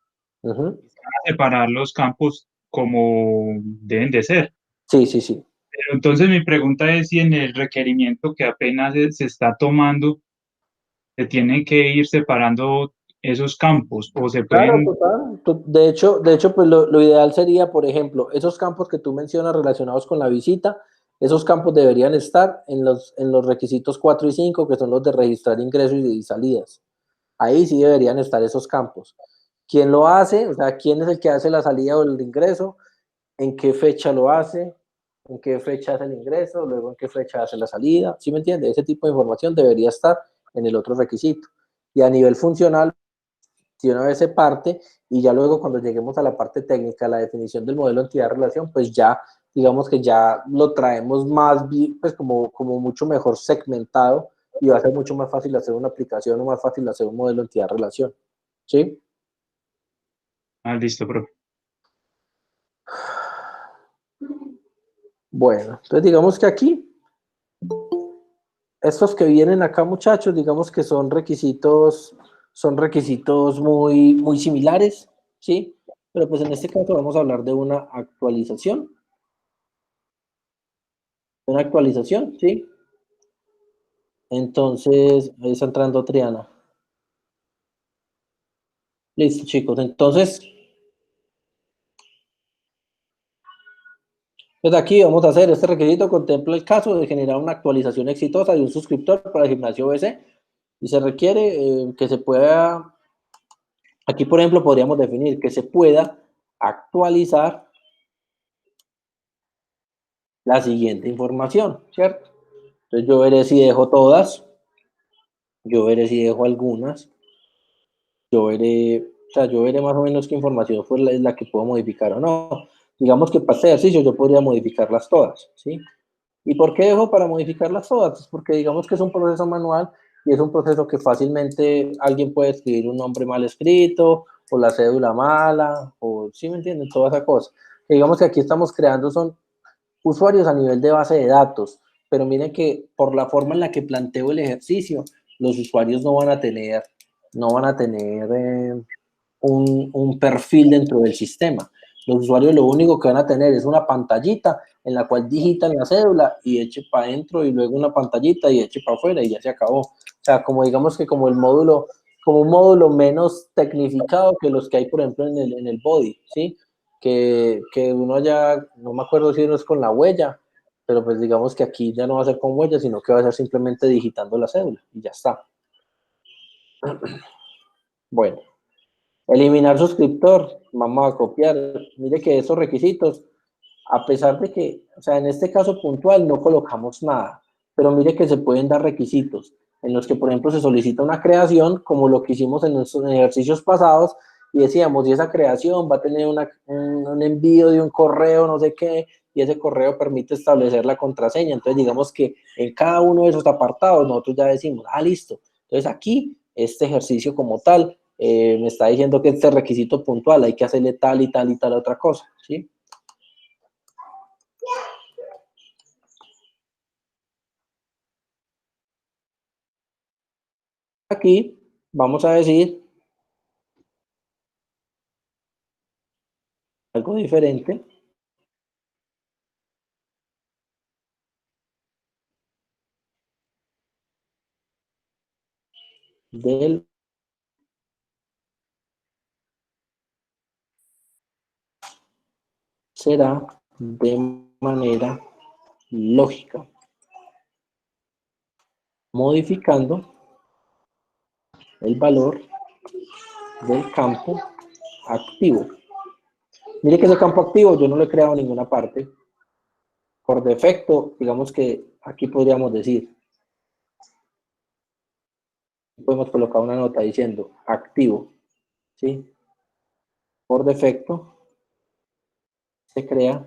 uh-huh. se van a separar los campos como deben de ser. Sí, sí, sí. Pero entonces mi pregunta es si en el requerimiento que apenas se está tomando, se tienen que ir separando esos campos o se Claro, pueden... total. De hecho, pues lo ideal sería, por ejemplo, esos campos que tú mencionas relacionados con la visita, esos campos deberían estar en los requisitos 4 y 5, que son los de registrar ingresos y salidas. Ahí sí deberían estar esos campos. ¿Quién lo hace? O sea, ¿quién es el que hace la salida o el ingreso? ¿En qué fecha lo hace? ¿En qué fecha hace el ingreso? Luego, ¿en qué fecha hace la salida? ¿Sí me entiende? Ese tipo de información debería estar en el otro requisito. Y a nivel funcional, si una vez se parte y ya luego cuando lleguemos a la parte técnica, la definición del modelo entidad-relación, pues ya digamos que ya lo traemos más, pues como mucho mejor segmentado y va a ser mucho más fácil hacer una aplicación o más fácil hacer un modelo entidad-relación. ¿Sí? Ah, listo, profe. Bueno, entonces digamos que aquí, estos que vienen acá, muchachos, digamos que son requisitos muy, muy similares, ¿sí? Pero pues en este caso vamos a hablar de una actualización. Una actualización, ¿sí? Entonces, ahí está entrando Triana. Listo, chicos. Entonces, pues aquí vamos a hacer este requisito. Contempla el caso de generar una actualización exitosa de un suscriptor para el gimnasio BC y se requiere que se pueda, aquí por ejemplo podríamos definir que se pueda actualizar la siguiente información, ¿cierto? Entonces yo veré si dejo todas, yo veré si dejo algunas, yo veré más o menos qué información es la que puedo modificar o no. Digamos que para este ejercicio yo podría modificarlas todas, ¿sí? ¿Y por qué dejo para modificarlas todas? Pues porque digamos que es un proceso manual y es un proceso que fácilmente alguien puede escribir un nombre mal escrito o la cédula mala o, ¿sí me entienden? Toda esa cosa. Que digamos que aquí estamos creando son usuarios a nivel de base de datos, pero miren que por la forma en la que planteo el ejercicio, los usuarios no van a tener un perfil dentro del sistema. Los usuarios lo único que van a tener es una pantallita en la cual digitan la cédula y eche para adentro y luego una pantallita y eche para afuera y ya se acabó. O sea, como digamos que como un módulo menos tecnificado que los que hay, por ejemplo, en el body, ¿sí? Que uno ya, no me acuerdo si uno es con la huella, pero pues digamos que aquí ya no va a ser con huella, sino que va a ser simplemente digitando la cédula y ya está. Bueno. Eliminar suscriptor, vamos a copiar. Mire que esos requisitos, a pesar de que, o sea, en este caso puntual no colocamos nada, pero mire que se pueden dar requisitos en los que, por ejemplo, se solicita una creación, como lo que hicimos en nuestros ejercicios pasados, y decíamos, y esa creación va a tener un envío de un correo, no sé qué, y ese correo permite establecer la contraseña. Entonces, digamos que en cada uno de esos apartados nosotros ya decimos, listo. Entonces, aquí, este ejercicio como tal, me está diciendo que este requisito puntual hay que hacerle tal y tal y tal otra cosa, ¿sí? Aquí vamos a decir algo diferente. Del será de manera lógica, modificando el valor del campo activo. Mire que ese campo activo yo no lo he creado en ninguna parte. Por defecto, digamos que aquí podríamos decir, podemos colocar una nota diciendo activo, ¿sí? Por defecto se crea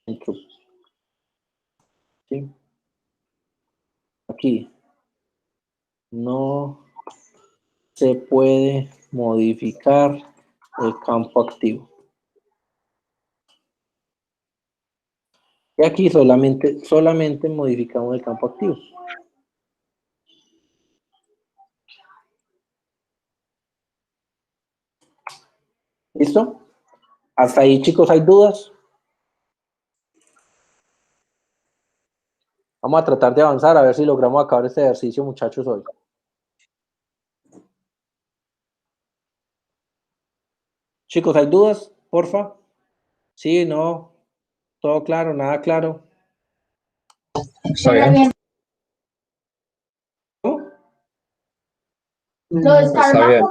en true, ¿sí? Aquí no se puede modificar el campo activo. Y aquí solamente modificamos el campo activo. ¿Listo? Hasta ahí, chicos, ¿hay dudas? Vamos a tratar de avanzar a ver si logramos acabar este ejercicio, muchachos, hoy. Chicos, ¿hay dudas? Porfa. Sí, no. Todo claro, nada claro. Está bien. ¿No? Está bien.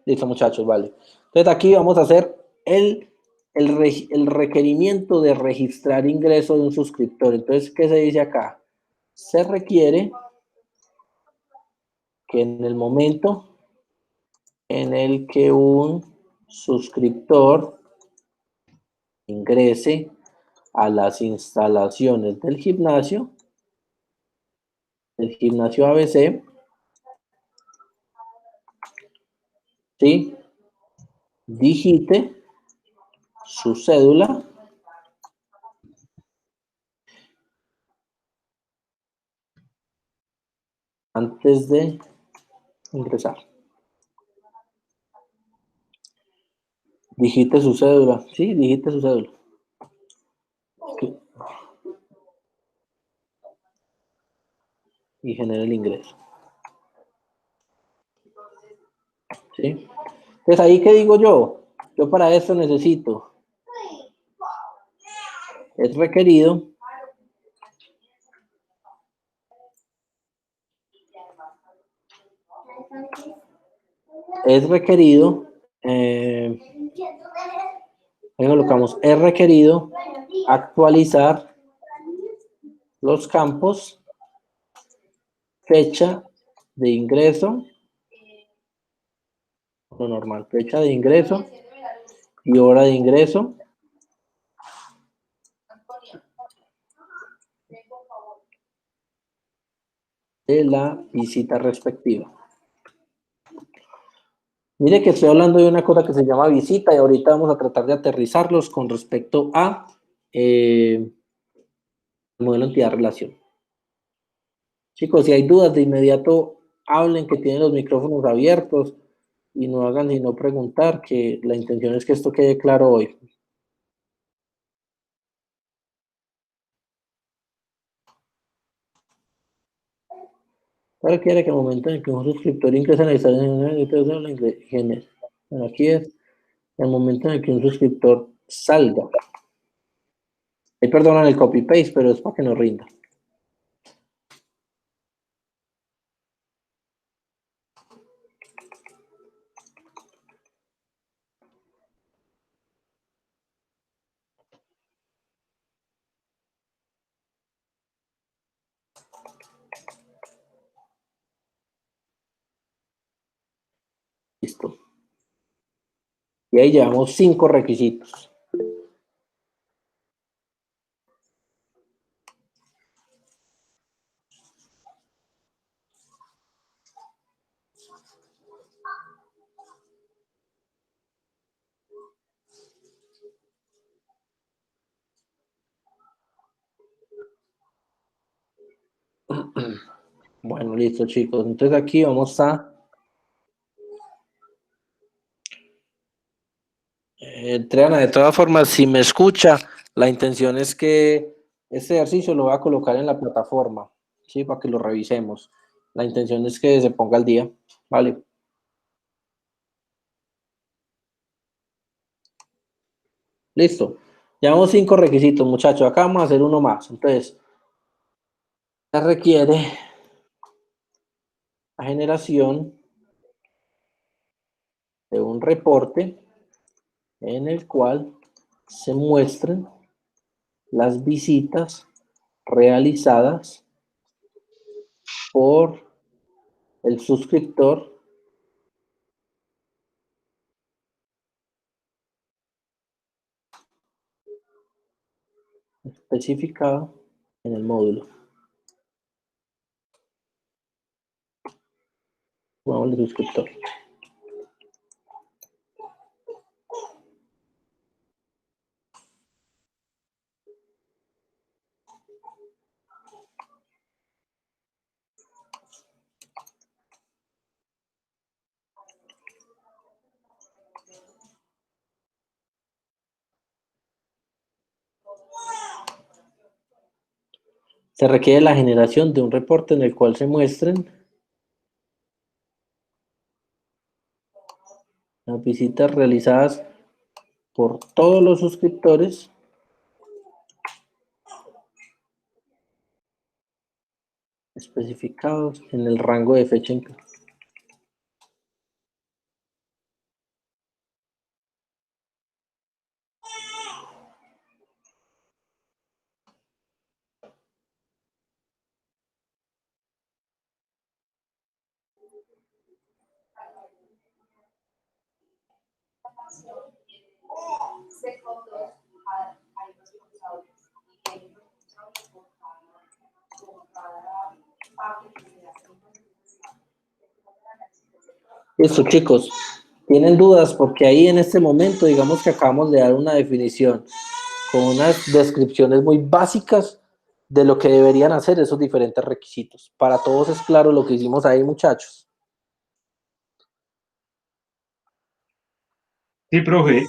Listo, muchachos, vale. Entonces aquí vamos a hacer el requerimiento de registrar ingreso de un suscriptor. Entonces, ¿qué se dice acá? Se requiere que en el momento en el que un suscriptor ingrese a las instalaciones del gimnasio ABC, ¿sí? Digite su cédula antes de ingresar. Digite su cédula, sí, digite su cédula. Okay. Y genere el ingreso. ¿Sí? Entonces, ahí, ¿qué digo yo? Yo para eso necesito, es requerido ahí colocamos, es requerido actualizar los campos, fecha de ingreso, lo normal, fecha de ingreso y hora de ingreso. De la visita respectiva. Mire que estoy hablando de una cosa que se llama visita y ahorita vamos a tratar de aterrizarlos con respecto a modelo entidad-relación. Chicos, si hay dudas, de inmediato hablen, que tienen los micrófonos abiertos y no hagan sino preguntar, que la intención es que esto quede claro hoy. Requiere que el momento en que un suscriptor ingresa en la instalación, bueno, aquí es el momento en el que un suscriptor salga. Ahí perdonan el copy-paste, pero es para que no rinda. Listo. Y ahí llevamos 5 requisitos. Bueno, listo, chicos. Entonces aquí vamos a Triana, de todas formas, si me escucha, la intención es que este ejercicio lo voy a colocar en la plataforma, ¿sí? Para que lo revisemos. La intención es que se ponga al día, ¿vale? Listo. Llevamos 5 requisitos, muchachos. Acá vamos a hacer uno más. Entonces, se requiere la generación de un reporte en el cual se muestren las visitas realizadas por el suscriptor especificado en el módulo. Vamos al suscriptor. Se requiere la generación de un reporte en el cual se muestren las visitas realizadas por todos los suscriptores especificados en el rango de fecha en que Listo, chicos. ¿Tienen dudas? Porque ahí en este momento, digamos que acabamos de dar una definición con unas descripciones muy básicas de lo que deberían hacer esos diferentes requisitos. Para todos es claro lo que hicimos ahí, muchachos. Sí, profe,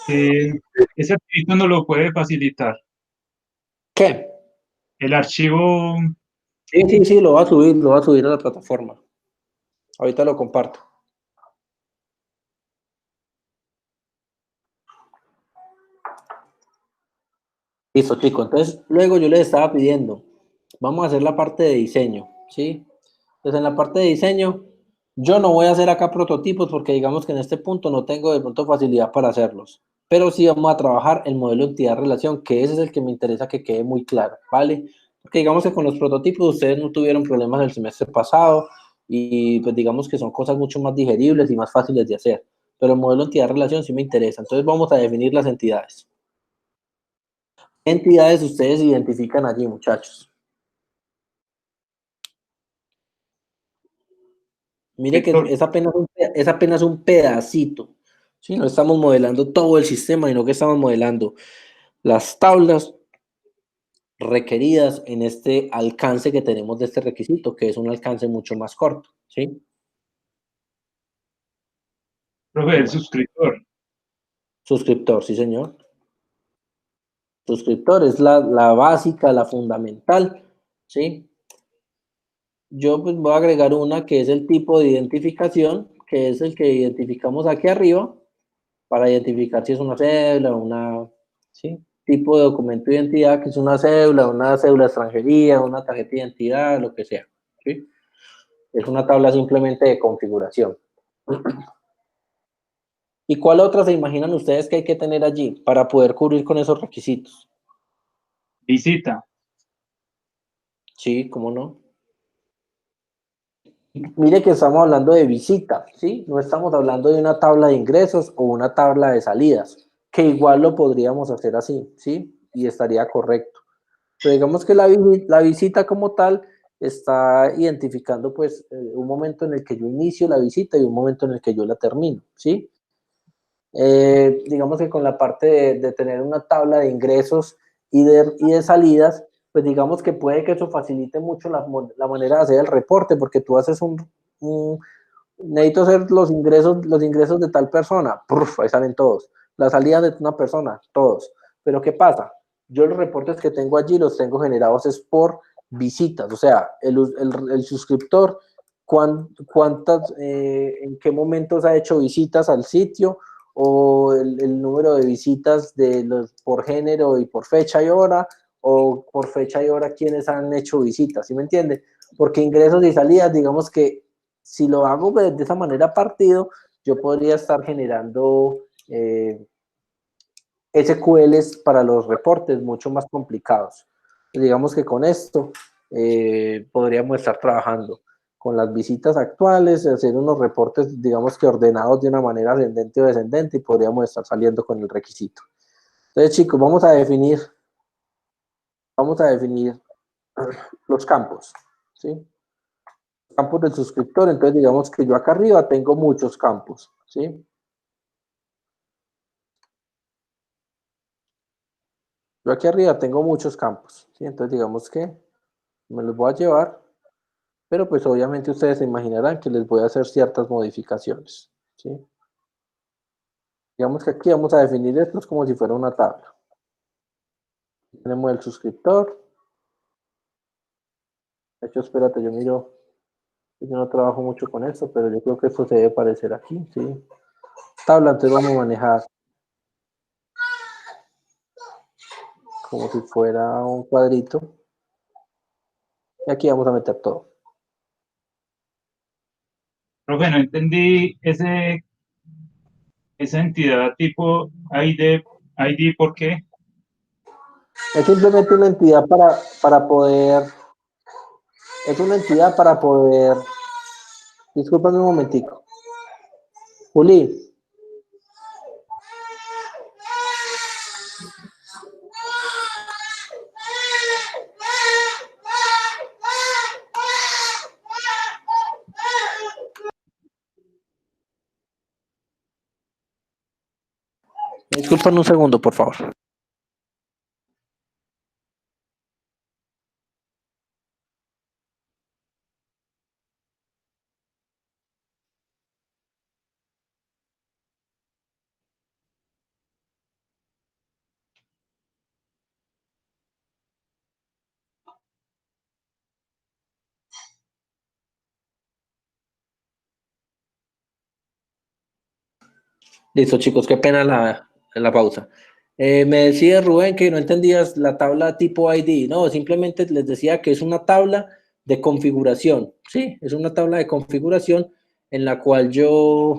ese archivo no lo puede facilitar. ¿Qué? El archivo, Sí, lo va a subir a la plataforma. Ahorita lo comparto. Listo, chicos. Entonces, luego yo les estaba pidiendo, vamos a hacer la parte de diseño, ¿sí? Entonces, en la parte de diseño, yo no voy a hacer acá prototipos porque digamos que en este punto no tengo de pronto facilidad para hacerlos. Pero sí vamos a trabajar el modelo entidad-relación, que ese es el que me interesa que quede muy claro, ¿vale? Porque digamos que con los prototipos ustedes no tuvieron problemas el semestre pasado y pues digamos que son cosas mucho más digeribles y más fáciles de hacer. Pero el modelo entidad-relación sí me interesa. Entonces vamos a definir las entidades. ¿Qué entidades ustedes identifican allí, muchachos? Mire que Héctor, es apenas un pedacito. ¿Sí? No estamos modelando todo el sistema, sino que estamos modelando las tablas requeridas en este alcance que tenemos de este requisito, que es un alcance mucho más corto. ¿Sí? profe, el suscriptor. Suscriptor, sí, señor. Suscriptor es la básica, la fundamental. ¿Sí? Yo pues voy a agregar una que es el tipo de identificación, que es el que identificamos aquí arriba, para identificar si es una cédula, ¿sí? Tipo de documento de identidad, que es una cédula de extranjería, una tarjeta de identidad, lo que sea, ¿sí? Es una tabla simplemente de configuración. ¿Y cuál otra se imaginan ustedes que hay que tener allí para poder cubrir con esos requisitos? Visita. Sí, ¿cómo no? Mire que estamos hablando de visita, ¿sí? No estamos hablando de una tabla de ingresos o una tabla de salidas, que igual lo podríamos hacer así, ¿sí? Y estaría correcto. Pero digamos que la visita como tal está identificando pues un momento en el que yo inicio la visita y un momento en el que yo la termino, ¿sí? Digamos que con la parte de tener una tabla de ingresos y de salidas, pues digamos que puede que eso facilite mucho la manera de hacer el reporte, porque tú haces necesito hacer los ingresos de tal persona, ¡puf! Ahí salen todos. Las salidas de una persona, todos. Pero ¿qué pasa? Yo los reportes que tengo allí los tengo generados es por visitas, o sea, el suscriptor, en qué momentos ha hecho visitas al sitio o el número de visitas por género y por fecha y hora, o por fecha y hora quienes han hecho visitas, ¿sí me entiende? Porque ingresos y salidas, digamos que si lo hago de esa manera partido, yo podría estar generando SQLs para los reportes mucho más complicados. Digamos que con esto podríamos estar trabajando con las visitas actuales, hacer unos reportes, digamos que ordenados de una manera ascendente o descendente, y podríamos estar saliendo con el requisito. Entonces, chicos, vamos a definir los campos, ¿sí? Campos del suscriptor. Entonces, digamos que yo acá arriba tengo muchos campos, ¿sí? Yo aquí arriba tengo muchos campos, ¿sí? Entonces, digamos que me los voy a llevar, pero pues obviamente ustedes se imaginarán que les voy a hacer ciertas modificaciones, ¿sí? Digamos que aquí vamos a definir esto como si fuera una tabla. Tenemos el suscriptor. De hecho, espérate, yo miro. Yo no trabajo mucho con esto, pero yo creo que esto se debe parecer aquí, ¿sí? Tabla, entonces vamos a manejar como si fuera un cuadrito. Y aquí vamos a meter todo. Profe, no entendí esa entidad tipo ID, ¿por qué? Es simplemente una entidad para poder... Es una entidad para poder... Discúlpame un momentico. Juli. Disculpan un segundo, por favor. Listo, chicos, qué pena la pausa. Me decía Rubén que no entendías la tabla tipo ID. No, simplemente les decía que es una tabla de configuración. Sí, es una tabla de configuración en la cual yo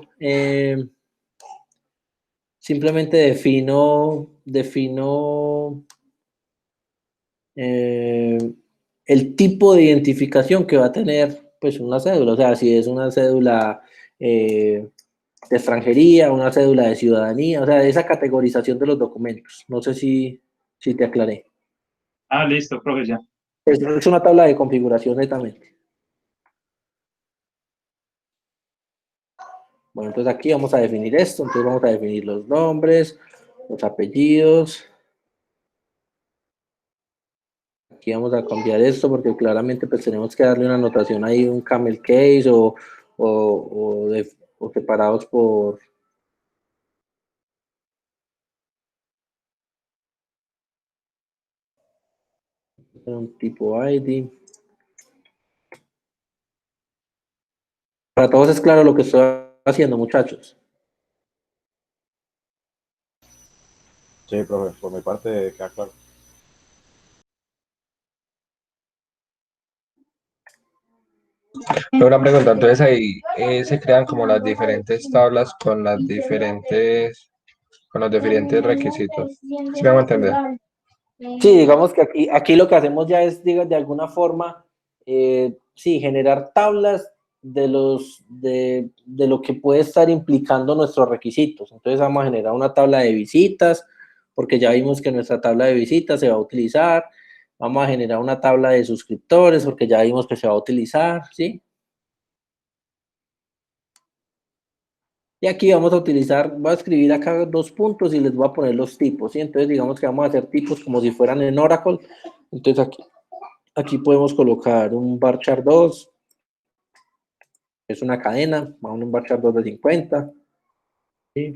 simplemente defino el tipo de identificación que va a tener pues una cédula. O sea, si es una cédula de extranjería, una cédula de ciudadanía, o sea, esa categorización de los documentos. No sé si te aclaré. Ah, listo, profe, ya. Es una tabla de configuración netamente. Bueno, entonces aquí vamos a definir esto. Entonces vamos a definir los nombres, los apellidos. Aquí vamos a cambiar esto porque claramente pues tenemos que darle una anotación ahí, un camel case o separados por... un tipo ID. Para todos es claro lo que estoy haciendo, muchachos. Sí, profe, por mi parte queda claro. Una pregunta, entonces ahí se crean como las diferentes tablas con los diferentes requisitos. ¿Sí me hago entender? Sí, digamos que aquí lo que hacemos ya es, digo, de alguna forma, sí, generar tablas de lo que puede estar implicando nuestros requisitos. Entonces vamos a generar una tabla de visitas, porque ya vimos que nuestra tabla de visitas se va a utilizar. Vamos a generar una tabla de suscriptores, porque ya vimos que se va a utilizar, ¿sí? Y aquí vamos a utilizar, voy a escribir acá 2 puntos y les voy a poner los tipos, ¿sí? Entonces digamos que vamos a hacer tipos como si fueran en Oracle. Entonces aquí podemos colocar un varchar 2, es una cadena, vamos a un varchar 2 de 50. ¿Sí?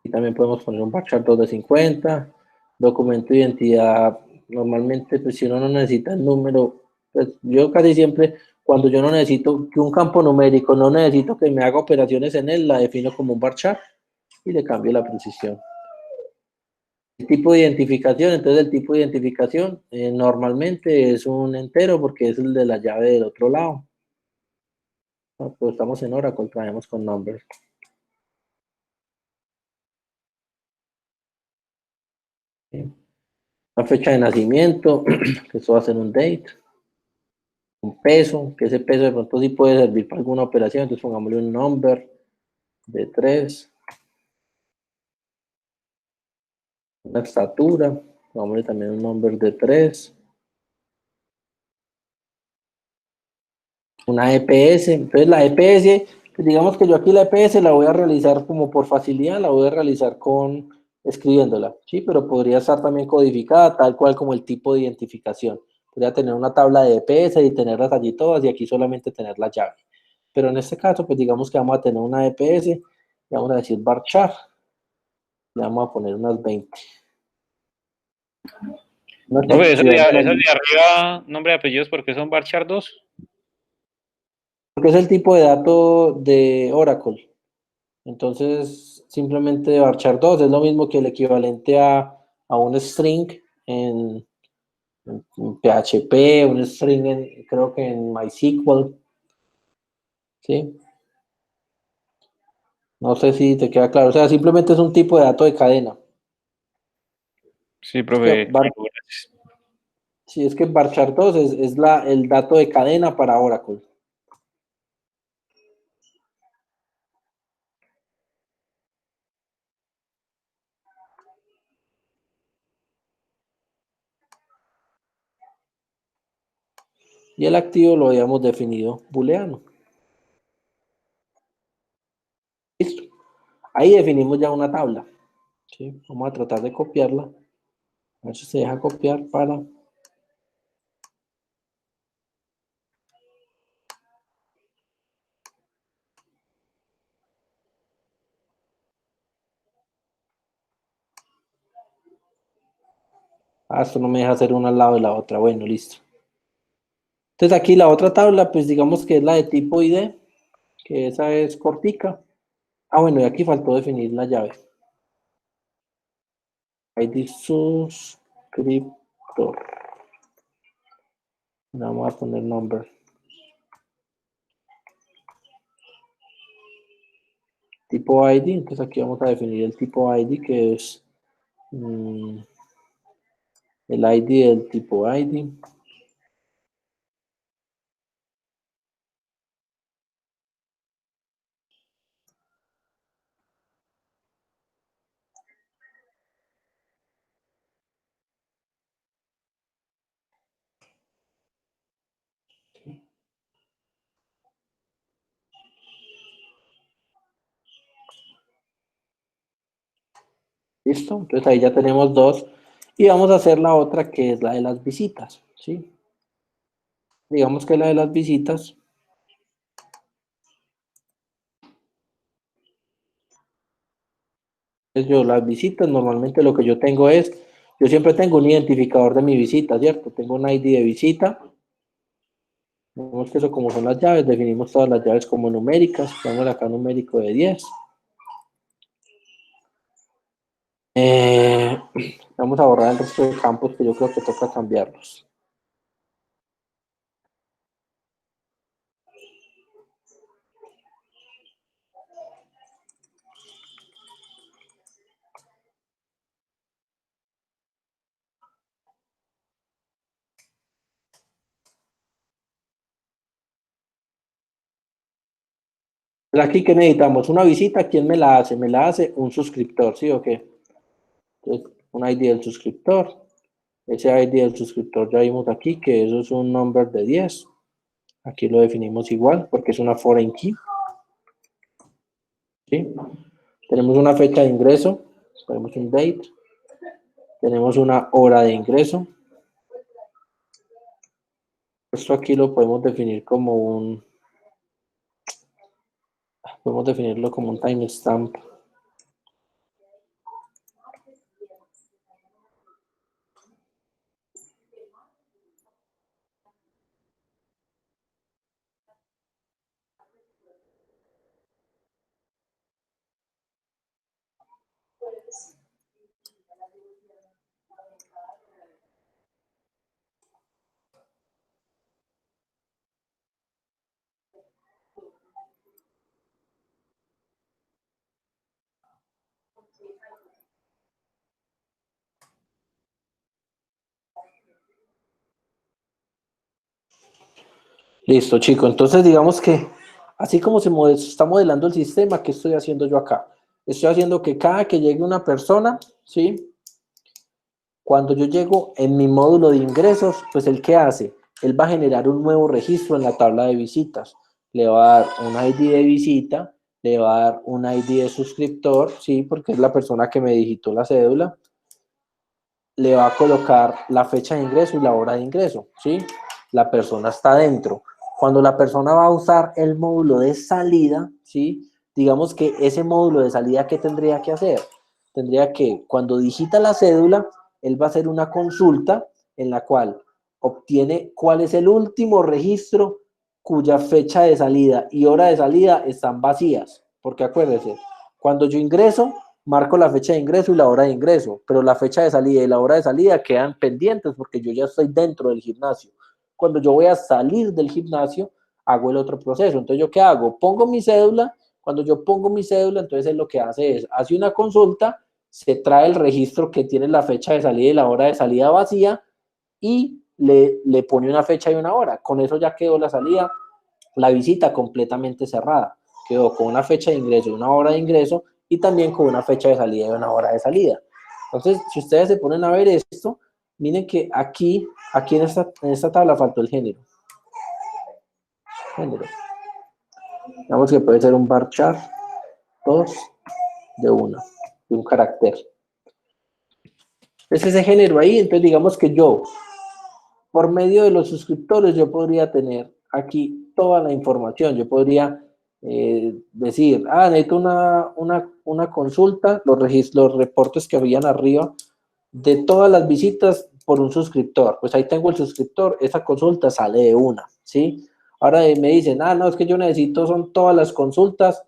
Y también podemos poner un varchar 2 de 50. Documento de identidad, normalmente pues si uno no necesita el número, pues yo casi siempre Cuando yo no necesito que un campo numérico, no necesito que me haga operaciones en él, la defino como un varchar y le cambio la precisión. El tipo de identificación, entonces el tipo de identificación normalmente es un entero porque es el de la llave del otro lado. No, pues estamos en Oracle, trabajamos con numbers. La fecha de nacimiento, que eso va a ser un date. Un peso, que ese peso de pronto sí puede servir para alguna operación, entonces pongámosle un number de 3. Una estatura, pongámosle también un number de 3. Una EPS, entonces la EPS, pues digamos que yo aquí la EPS la voy a realizar como por facilidad, la voy a realizar escribiéndola, ¿sí? Pero podría estar también codificada tal cual como el tipo de identificación. Podría tener una tabla de EPS y tenerlas allí todas y aquí solamente tener la llave. Pero en este caso, pues digamos que vamos a tener una EPS y vamos a decir varchar. Le vamos a poner unas 20. Profe, esos de arriba, nombre y apellidos, ¿por qué son varchar 2? Porque es el tipo de dato de Oracle. Entonces, simplemente varchar 2 es lo mismo que el equivalente a un string en PHP, un string creo que en MySQL. ¿Sí? No sé si te queda claro. O sea, simplemente es un tipo de dato de cadena. Sí, profe. Sí, es que varchar 2 es el dato de cadena para Oracle. Y el activo lo habíamos definido booleano. Listo. Ahí definimos ya una tabla. ¿Sí? Vamos a tratar de copiarla. A ver si se deja copiar para... Ah, esto no me deja hacer una al lado de la otra. Bueno, listo. Entonces aquí la otra tabla, pues digamos que es la de tipo ID, que esa es cortica. Ah, bueno, y aquí faltó definir la llave. ID suscriptor. Vamos a poner number. Tipo ID, entonces aquí vamos a definir el tipo ID, que es el ID del tipo ID. Listo, entonces ahí ya tenemos dos. Y vamos a hacer la otra que es la de las visitas, ¿sí? Digamos que la de las visitas. Yo las visitas, normalmente lo que yo tengo es, yo siempre tengo un identificador de mi visita, ¿cierto? Tengo un ID de visita. Vemos que eso como son las llaves, definimos todas las llaves como numéricas. Ponemos acá numérico de 10. Vamos a borrar el resto de campos que yo creo que toca cambiarlos. Aquí que necesitamos una visita, ¿quién me la hace? Me la hace un suscriptor, ¿sí o qué? Entonces, un ID del suscriptor. Ese ID del suscriptor ya vimos aquí que eso es un number de 10. Aquí lo definimos igual porque es una foreign key. ¿Sí? Tenemos una fecha de ingreso, tenemos un date. Tenemos una hora de ingreso. Esto aquí lo podemos definir como podemos definirlo como un timestamp. Listo, chico. Entonces, digamos que así como se está modelando el sistema, ¿qué estoy haciendo yo acá? Estoy haciendo que cada que llegue una persona, ¿sí? Cuando yo llego en mi módulo de ingresos, pues ¿el qué hace? Él va a generar un nuevo registro en la tabla de visitas. Le va a dar un ID de visita, le va a dar un ID de suscriptor, ¿sí? Porque es la persona que me digitó la cédula. Le va a colocar la fecha de ingreso y la hora de ingreso, ¿sí? La persona está dentro. Cuando la persona va a usar el módulo de salida, ¿sí? Digamos que ese módulo de salida, ¿qué tendría que hacer? Tendría que, cuando digita la cédula, él va a hacer una consulta en la cual obtiene cuál es el último registro cuya fecha de salida y hora de salida están vacías. Porque acuérdense, cuando yo ingreso, marco la fecha de ingreso y la hora de ingreso, pero la fecha de salida y la hora de salida quedan pendientes porque yo ya estoy dentro del gimnasio. Cuando yo voy a salir del gimnasio, hago el otro proceso. Entonces, ¿yo qué hago? Pongo mi cédula. Cuando yo pongo mi cédula, entonces él lo que hace es, hace una consulta, se trae el registro que tiene la fecha de salida y la hora de salida vacía y le pone una fecha y una hora. Con eso ya quedó la salida, la visita completamente cerrada. Quedó con una fecha de ingreso y una hora de ingreso y también con una fecha de salida y una hora de salida. Entonces, si ustedes se ponen a ver esto, miren que aquí en esta tabla faltó el género. Digamos que puede ser un varchar 2 de 1, de un carácter. Es ese género ahí, entonces digamos que yo, por medio de los suscriptores, yo podría tener aquí toda la información. Yo podría decir, necesito una consulta, los reportes que habían arriba de todas las visitas por un suscriptor. Pues ahí tengo el suscriptor, esa consulta sale de una, ¿sí? Ahora me dicen, no, es que yo necesito, son todas las consultas,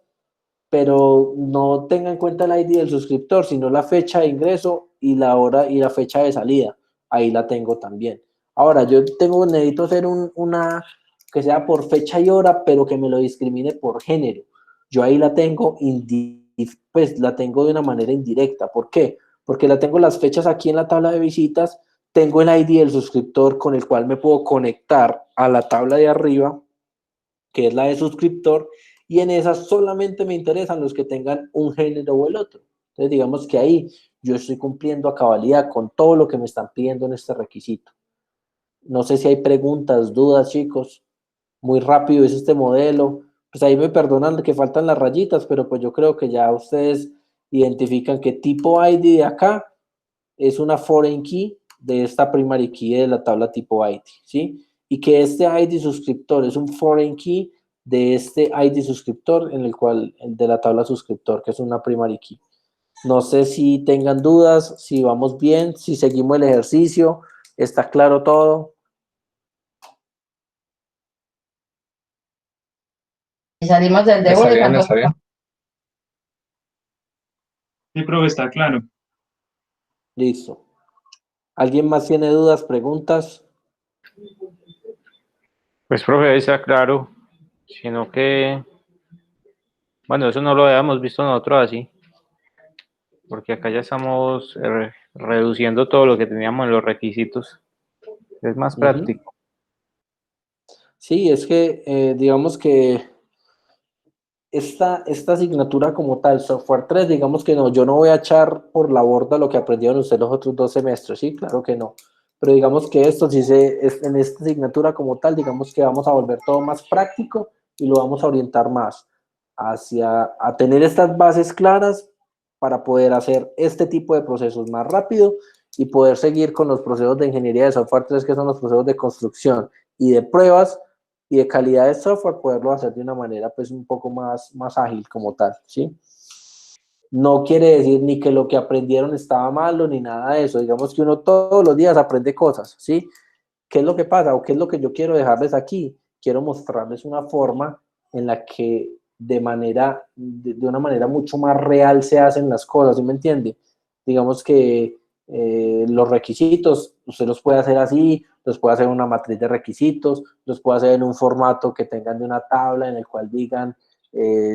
pero no tenga en cuenta el ID del suscriptor, sino la fecha de ingreso y la hora y la fecha de salida. Ahí la tengo también. Ahora, necesito hacer una que sea por fecha y hora, pero que me lo discrimine por género. Yo ahí la tengo, pues la tengo de una manera indirecta. ¿Por qué? Porque la tengo las fechas aquí en la tabla de visitas, tengo el ID del suscriptor con el cual me puedo conectar a la tabla de arriba, que es la de suscriptor, y en esas solamente me interesan los que tengan un género o el otro. Entonces, digamos que ahí yo estoy cumpliendo a cabalidad con todo lo que me están pidiendo en este requisito. No sé si hay preguntas, dudas, chicos. Muy rápido es este modelo. Pues ahí me perdonan que faltan las rayitas, pero pues yo creo que ya ustedes identifican que tipo ID de acá es una foreign key de esta primary key de la tabla tipo ID, ¿sí? Y que este ID suscriptor es un foreign key de este ID suscriptor en el cual, el de la tabla suscriptor, que es una primary key. No sé si tengan dudas, si vamos bien, si seguimos el ejercicio, ¿está claro todo? Salimos del Está bien, está bien. Sí, profe, está claro. Listo. ¿Alguien más tiene dudas, preguntas? Pues, profe, está claro, sino que, bueno, eso no lo habíamos visto nosotros así, porque acá ya estamos reduciendo todo lo que teníamos en los requisitos. Es más práctico. Sí, es que digamos que esta asignatura como tal, software 3, digamos que no, yo no voy a echar por la borda lo que aprendieron ustedes los otros 2 semestres, sí, claro que no. Pero digamos que esto sí en esta asignatura como tal, digamos que vamos a volver todo más práctico y lo vamos a orientar más a tener estas bases claras para poder hacer este tipo de procesos más rápido y poder seguir con los procesos de ingeniería de software 3, que son los procesos de construcción y de pruebas y de calidad de software, poderlo hacer de una manera pues un poco más ágil como tal, ¿sí? No quiere decir ni que lo que aprendieron estaba malo ni nada de eso, digamos que uno todos los días aprende cosas, ¿sí? ¿Qué es lo que pasa o qué es lo que yo quiero dejarles aquí? Quiero mostrarles una forma en la que de una manera mucho más real se hacen las cosas, ¿sí me entiende? Digamos que los requisitos, usted los puede hacer así, los puede hacer en una matriz de requisitos, los puede hacer en un formato que tengan de una tabla en el cual digan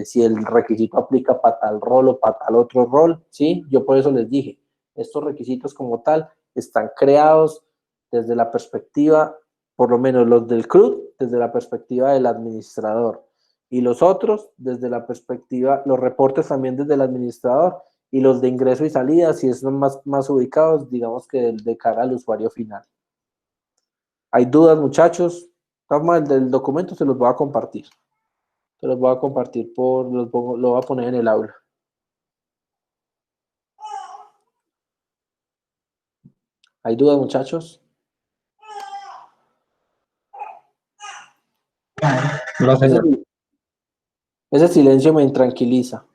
si el requisito aplica para tal rol o para tal otro rol, ¿sí? Yo por eso les dije, estos requisitos como tal están creados desde la perspectiva, por lo menos los del CRUD, desde la perspectiva del administrador. Y los otros, desde la perspectiva, los reportes también desde el administrador, y los de ingreso y salida, si son más ubicados, digamos que de cara al usuario final. ¿Hay dudas, muchachos? El del documento se los voy a compartir. Se los voy a compartir lo voy a poner en el aula. ¿Hay dudas, muchachos? No, señor. Ese silencio me intranquiliza.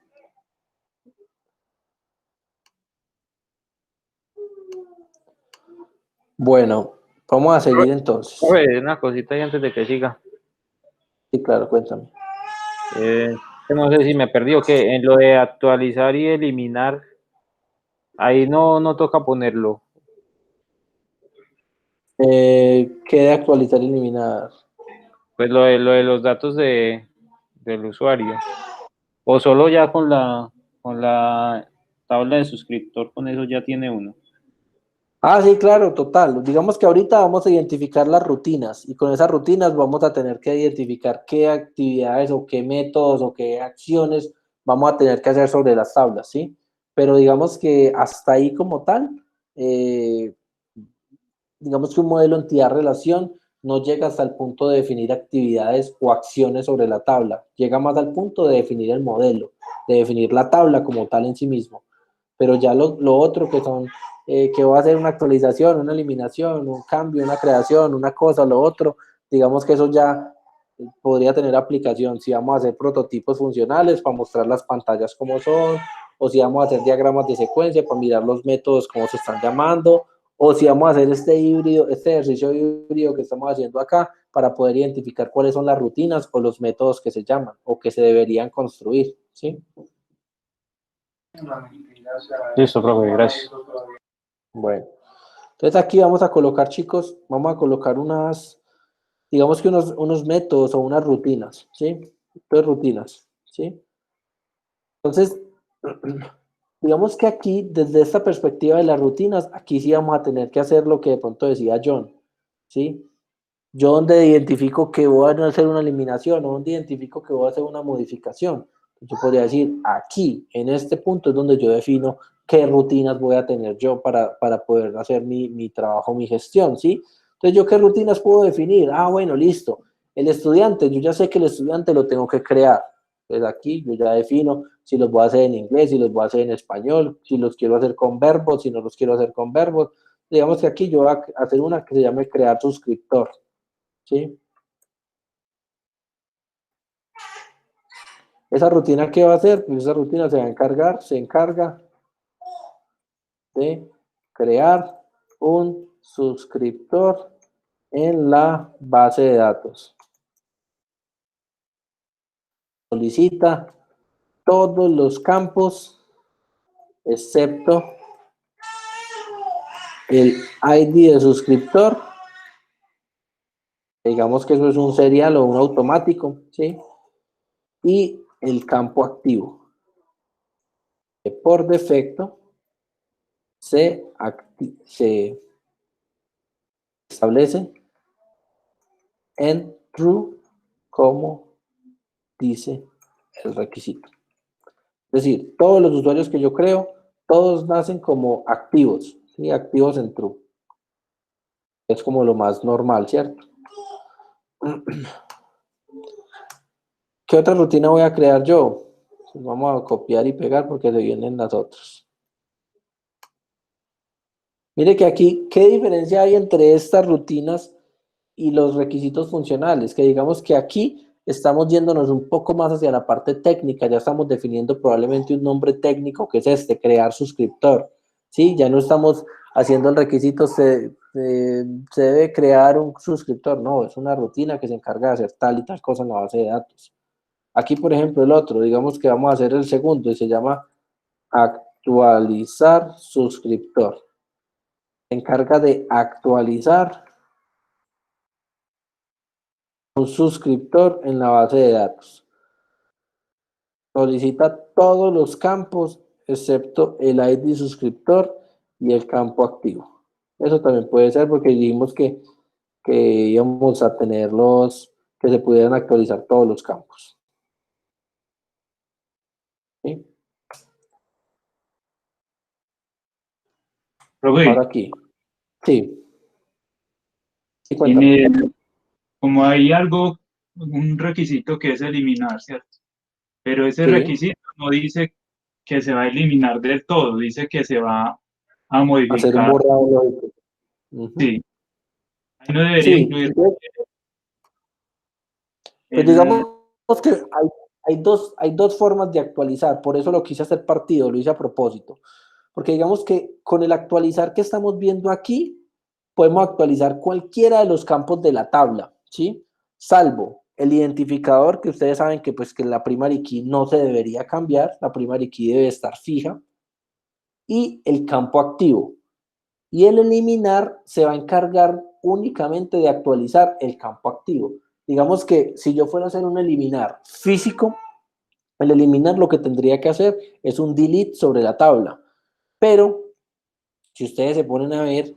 Bueno, vamos a seguir entonces. Una cosita ahí antes de que siga. Sí, claro, cuéntame. No sé si me perdí o qué. En lo de actualizar y eliminar, ahí no toca ponerlo. ¿Qué de actualizar y eliminar? Pues lo de los datos del usuario. O solo ya con la tabla de suscriptor, con eso ya tiene uno. Ah, sí, claro, total. Digamos que ahorita vamos a identificar las rutinas y con esas rutinas vamos a tener que identificar qué actividades o qué métodos o qué acciones vamos a tener que hacer sobre las tablas, ¿sí? Pero digamos que hasta ahí como tal, digamos que un modelo entidad-relación no llega hasta el punto de definir actividades o acciones sobre la tabla. Llega más al punto de definir el modelo, de definir la tabla como tal en sí mismo. Pero ya lo otro que son, que va a ser una actualización, una eliminación, un cambio, una creación, una cosa, lo otro, digamos que eso ya podría tener aplicación. Si vamos a hacer prototipos funcionales para mostrar las pantallas como son, o si vamos a hacer diagramas de secuencia para mirar los métodos cómo se están llamando, o si vamos a hacer este ejercicio híbrido que estamos haciendo acá para poder identificar cuáles son las rutinas o los métodos que se llaman o que se deberían construir, ¿sí? Listo, profe, gracias. Bueno, entonces aquí vamos a colocar, chicos, vamos a colocar digamos que unos métodos o unas rutinas, ¿sí? Entonces, rutinas, ¿sí? Entonces, digamos que aquí, desde esta perspectiva de las rutinas, aquí sí vamos a tener que hacer lo que de pronto decía John, ¿sí? Yo donde identifico que voy a hacer una eliminación o donde identifico que voy a hacer una modificación. Yo podría decir, aquí, en este punto es donde yo defino qué rutinas voy a tener yo para poder hacer mi trabajo, mi gestión, ¿sí? Entonces, ¿yo qué rutinas puedo definir? Ah, bueno, listo. El estudiante, yo ya sé que el estudiante lo tengo que crear. Entonces, aquí yo ya defino si los voy a hacer en inglés, si los voy a hacer en español, si los quiero hacer con verbos, si no los quiero hacer con verbos. Digamos que aquí yo voy a hacer una que se llame crear suscriptor, ¿sí? Esa rutina, ¿qué va a hacer? Pues esa rutina se encarga de crear un suscriptor en la base de datos. Solicita todos los campos excepto el ID de suscriptor. Digamos que eso es un serial o un automático, ¿sí? Y el campo activo, que por defecto se establece en true, como dice el requisito. Es decir, todos los usuarios que yo creo, todos nacen como activos, ¿sí? Activos en true. Es como lo más normal, ¿cierto? ¿Qué otra rutina voy a crear yo? Pues vamos a copiar y pegar porque se vienen las otras. Mire que aquí, ¿qué diferencia hay entre estas rutinas y los requisitos funcionales? Que digamos que aquí estamos yéndonos un poco más hacia la parte técnica, ya estamos definiendo probablemente un nombre técnico que es crear suscriptor, ¿sí? Ya no estamos haciendo el requisito, se debe crear un suscriptor, no, es una rutina que se encarga de hacer tal y tal cosa en la base de datos. Aquí, por ejemplo, el otro, digamos que vamos a hacer el segundo y se llama actualizar suscriptor. Se encarga de actualizar un suscriptor en la base de datos. Solicita todos los campos excepto el ID suscriptor y el campo activo. Eso también puede ser porque dijimos que íbamos a tener los que se pudieran actualizar todos los campos. ¿Sí? Profe, Ahora aquí. Sí. Sí, cuéntame. como hay algo, un requisito que es eliminar, ¿cierto? Pero ese Sí. requisito no dice que se va a eliminar del todo, dice que se va a Hacer un modificar. borrado lógico. Sí, ahí no debería Sí, incluir entonces, pues digamos que hay dos formas de actualizar, por eso lo quise hacer partido, lo hice a propósito, porque digamos que con el actualizar que estamos viendo aquí, podemos actualizar cualquiera de los campos de la tabla, ¿sí? Salvo el identificador, que ustedes saben que pues que la primary key no se debería cambiar, la primary key debe estar fija, y el campo activo. Y el eliminar se va a encargar únicamente de actualizar el campo activo. Digamos que si yo fuera a hacer un eliminar físico, el eliminar lo que tendría que hacer es un delete sobre la tabla. Pero si ustedes se ponen a ver,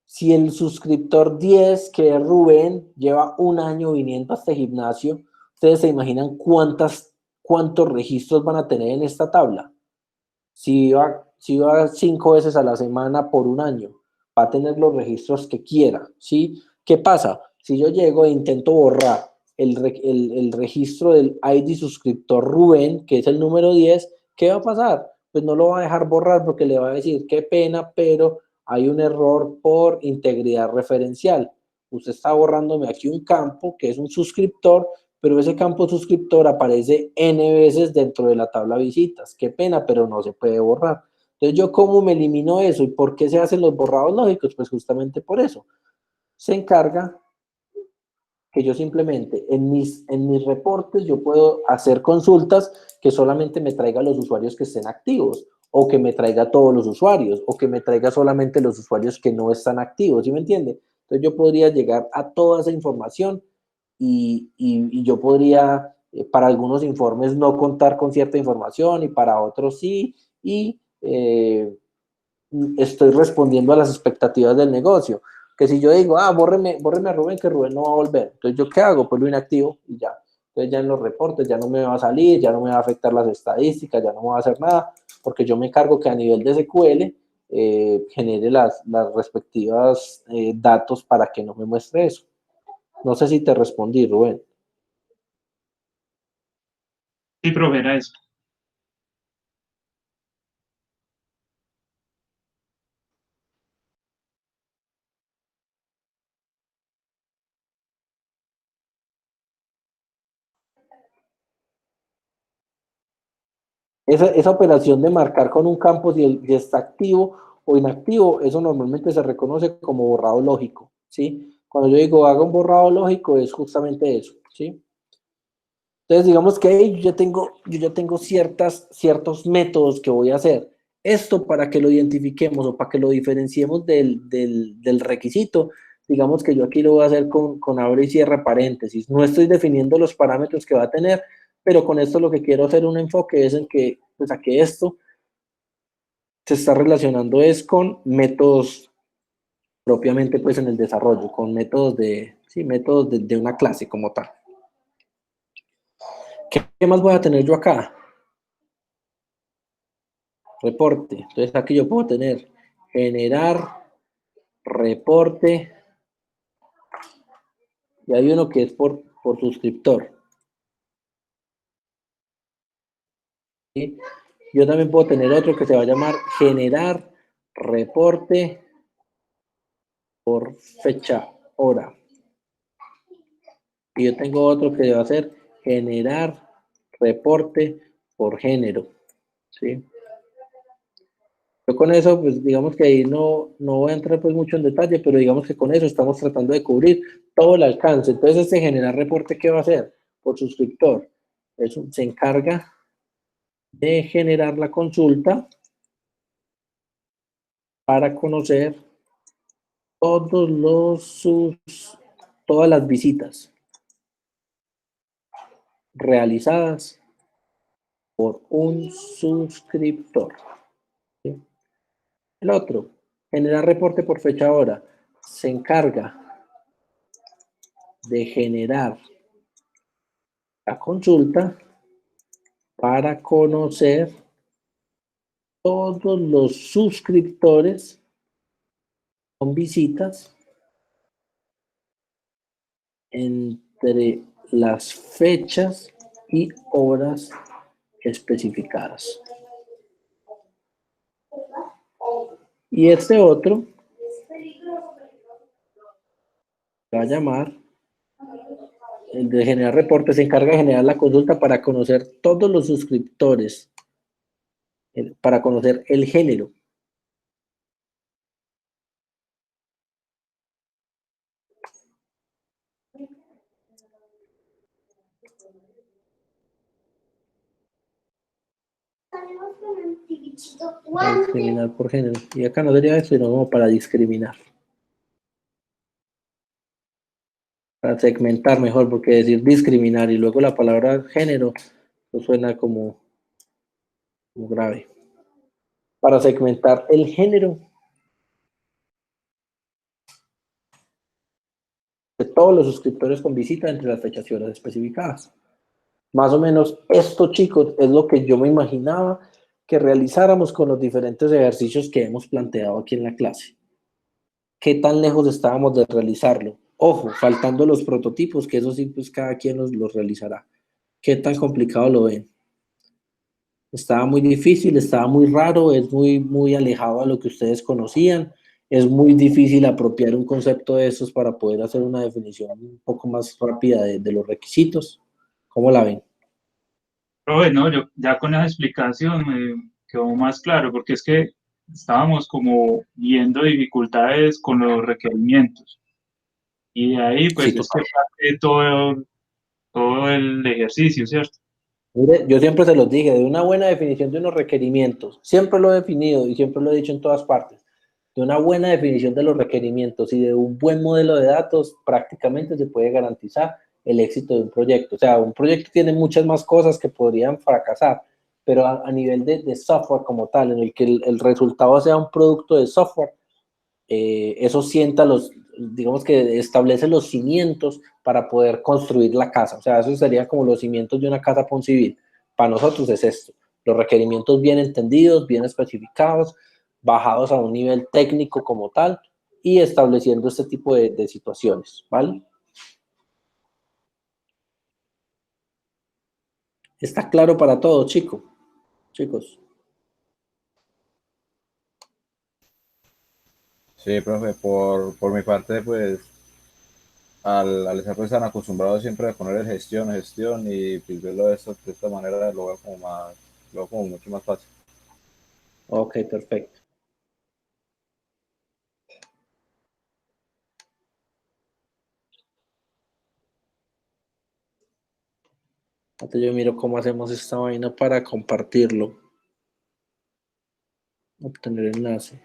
si el suscriptor 10, que es Rubén, lleva un año viniendo a este gimnasio, ustedes se imaginan cuántos registros van a tener en esta tabla. Si va 5 veces a la semana por un año, va a tener los registros que quiera, ¿sí? ¿Qué pasa? Si yo llego e intento borrar el registro del ID suscriptor Rubén, que es el número 10, ¿qué va a pasar? Pues no lo va a dejar borrar porque le va a decir, qué pena, pero hay un error por integridad referencial. Usted está borrándome aquí un campo que es un suscriptor, pero ese campo suscriptor aparece N veces dentro de la tabla visitas. Qué pena, pero no se puede borrar. Entonces, ¿yo cómo me elimino eso? ¿Y por qué se hacen los borrados lógicos? Pues justamente por eso. Se encarga que yo simplemente en mis reportes yo puedo hacer consultas que solamente me traiga los usuarios que estén activos, o que me traiga todos los usuarios, o que me traiga solamente los usuarios que no están activos, ¿sí me entiende? Entonces yo podría llegar a toda esa información y yo podría, para algunos informes, no contar con cierta información y para otros sí, y estoy respondiendo a las expectativas del negocio. Que si yo digo, bórreme a Rubén, que Rubén no va a volver. Entonces, ¿yo qué hago? Pues lo inactivo y ya. Entonces, ya en los reportes ya no me va a salir, ya no me va a afectar las estadísticas, ya no me va a hacer nada, porque yo me encargo que a nivel de SQL genere las respectivas datos para que no me muestre eso. No sé si te respondí, Rubén. Sí, profe, era eso. Esa operación de marcar con un campo si está activo o inactivo, eso normalmente se reconoce como borrado lógico, ¿sí? Cuando yo digo haga un borrado lógico es justamente eso, ¿sí? Entonces digamos que yo ya tengo ciertos métodos que voy a hacer. Esto para que lo identifiquemos o para que lo diferenciemos del requisito, digamos que yo aquí lo voy a hacer con abre y cierra paréntesis. No estoy definiendo los parámetros que va a tener, pero con esto lo que quiero hacer un enfoque es en que, pues a que esto se está relacionando es con métodos propiamente pues en el desarrollo, con métodos métodos de una clase como tal. ¿Qué más voy a tener yo acá? Reporte. Entonces aquí yo puedo tener generar reporte y hay uno que es por suscriptor. ¿Sí? Yo también puedo tener otro que se va a llamar generar reporte por fecha, hora. Y yo tengo otro que va a ser generar reporte por género. ¿Sí? Yo con eso, pues digamos que ahí no voy a entrar pues mucho en detalle, pero digamos que con eso estamos tratando de cubrir todo el alcance. Entonces, este generar reporte, ¿qué va a hacer? Por suscriptor. Eso se encarga de generar la consulta para conocer todas las visitas realizadas por un suscriptor. ¿Sí? El otro, generar reporte por fecha hora, se encarga de generar la consulta para conocer todos los suscriptores con visitas entre las fechas y horas especificadas. Y este otro va a llamar, el de generar reportes, se encarga de generar la consulta para conocer todos los suscriptores, para conocer el género. Para discriminar por género. Y acá no sería eso, sino como para discriminar. Para segmentar mejor, porque decir discriminar y luego la palabra género, pues suena como grave. Para segmentar el género de todos los suscriptores con visita entre las fechas y horas especificadas. Más o menos esto, chicos, es lo que yo me imaginaba que realizáramos con los diferentes ejercicios que hemos planteado aquí en la clase. ¿Qué tan lejos estábamos de realizarlo? Ojo, faltando los prototipos, que eso sí, pues cada quien los realizará. ¿Qué tan complicado lo ven? Estaba muy difícil, estaba muy raro, es muy alejado a lo que ustedes conocían. Es muy difícil apropiar un concepto de esos para poder hacer una definición un poco más rápida de los requisitos. ¿Cómo la ven? Bueno, yo ya con esa explicación me quedó más claro, porque es que estábamos como viendo dificultades con los requerimientos. Y de ahí, pues, Sí, es que parte todo el ejercicio, ¿cierto? mire, yo siempre se los dije, de una buena definición de unos requerimientos, siempre lo he definido y siempre lo he dicho en todas partes, de una buena definición de los requerimientos y de un buen modelo de datos, prácticamente se puede garantizar el éxito de un proyecto. O sea, un proyecto tiene muchas más cosas que podrían fracasar, pero a nivel de software como tal, en el que el resultado sea un producto de software, eso sienta digamos que establece los cimientos para poder construir la casa. O sea, eso sería como los cimientos de una casa para un civil. Para nosotros es esto, los requerimientos bien entendidos, bien especificados, bajados a un nivel técnico como tal y estableciendo este tipo de situaciones, ¿vale? ¿Está claro para todos, chicos? Sí, profe, por mi parte, pues, al estar pues tan acostumbrado siempre a poner gestión, y pues verlo de esta manera lo veo como mucho más fácil. Ok, perfecto. Entonces yo miro cómo hacemos esta vaina para compartirlo. Obtener enlace.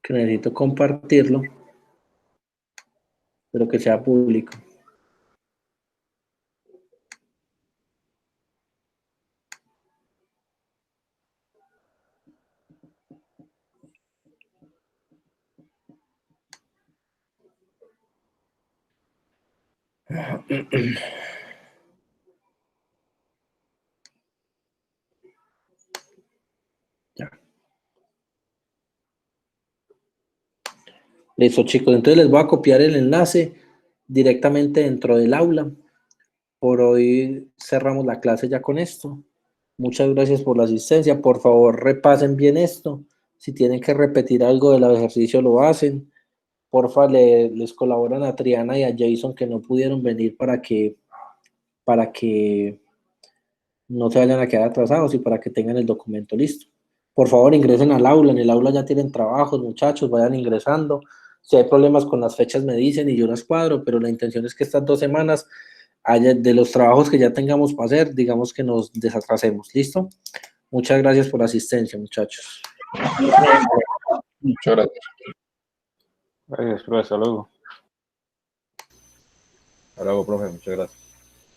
Que necesito compartirlo, pero que sea público. Ya. Listo, chicos. Entonces les voy a copiar el enlace directamente dentro del aula. Por hoy cerramos la clase ya con esto. Muchas gracias por la asistencia. Por favor, repasen bien esto. Si tienen que repetir algo del ejercicio, lo hacen. Porfa, les colaboran a Triana y a Jason que no pudieron venir para que no se vayan a quedar atrasados y para que tengan el documento listo. Por favor, ingresen al aula. En el aula ya tienen trabajos, muchachos, vayan ingresando. Si hay problemas con las fechas me dicen y yo las cuadro, pero la intención es que estas 2 semanas de los trabajos que ya tengamos para hacer, digamos que nos desatrasemos. ¿Listo? Muchas gracias por la asistencia, muchachos. Muchas gracias. Gracias, profe. Hasta luego. Hasta luego, profe, muchas gracias.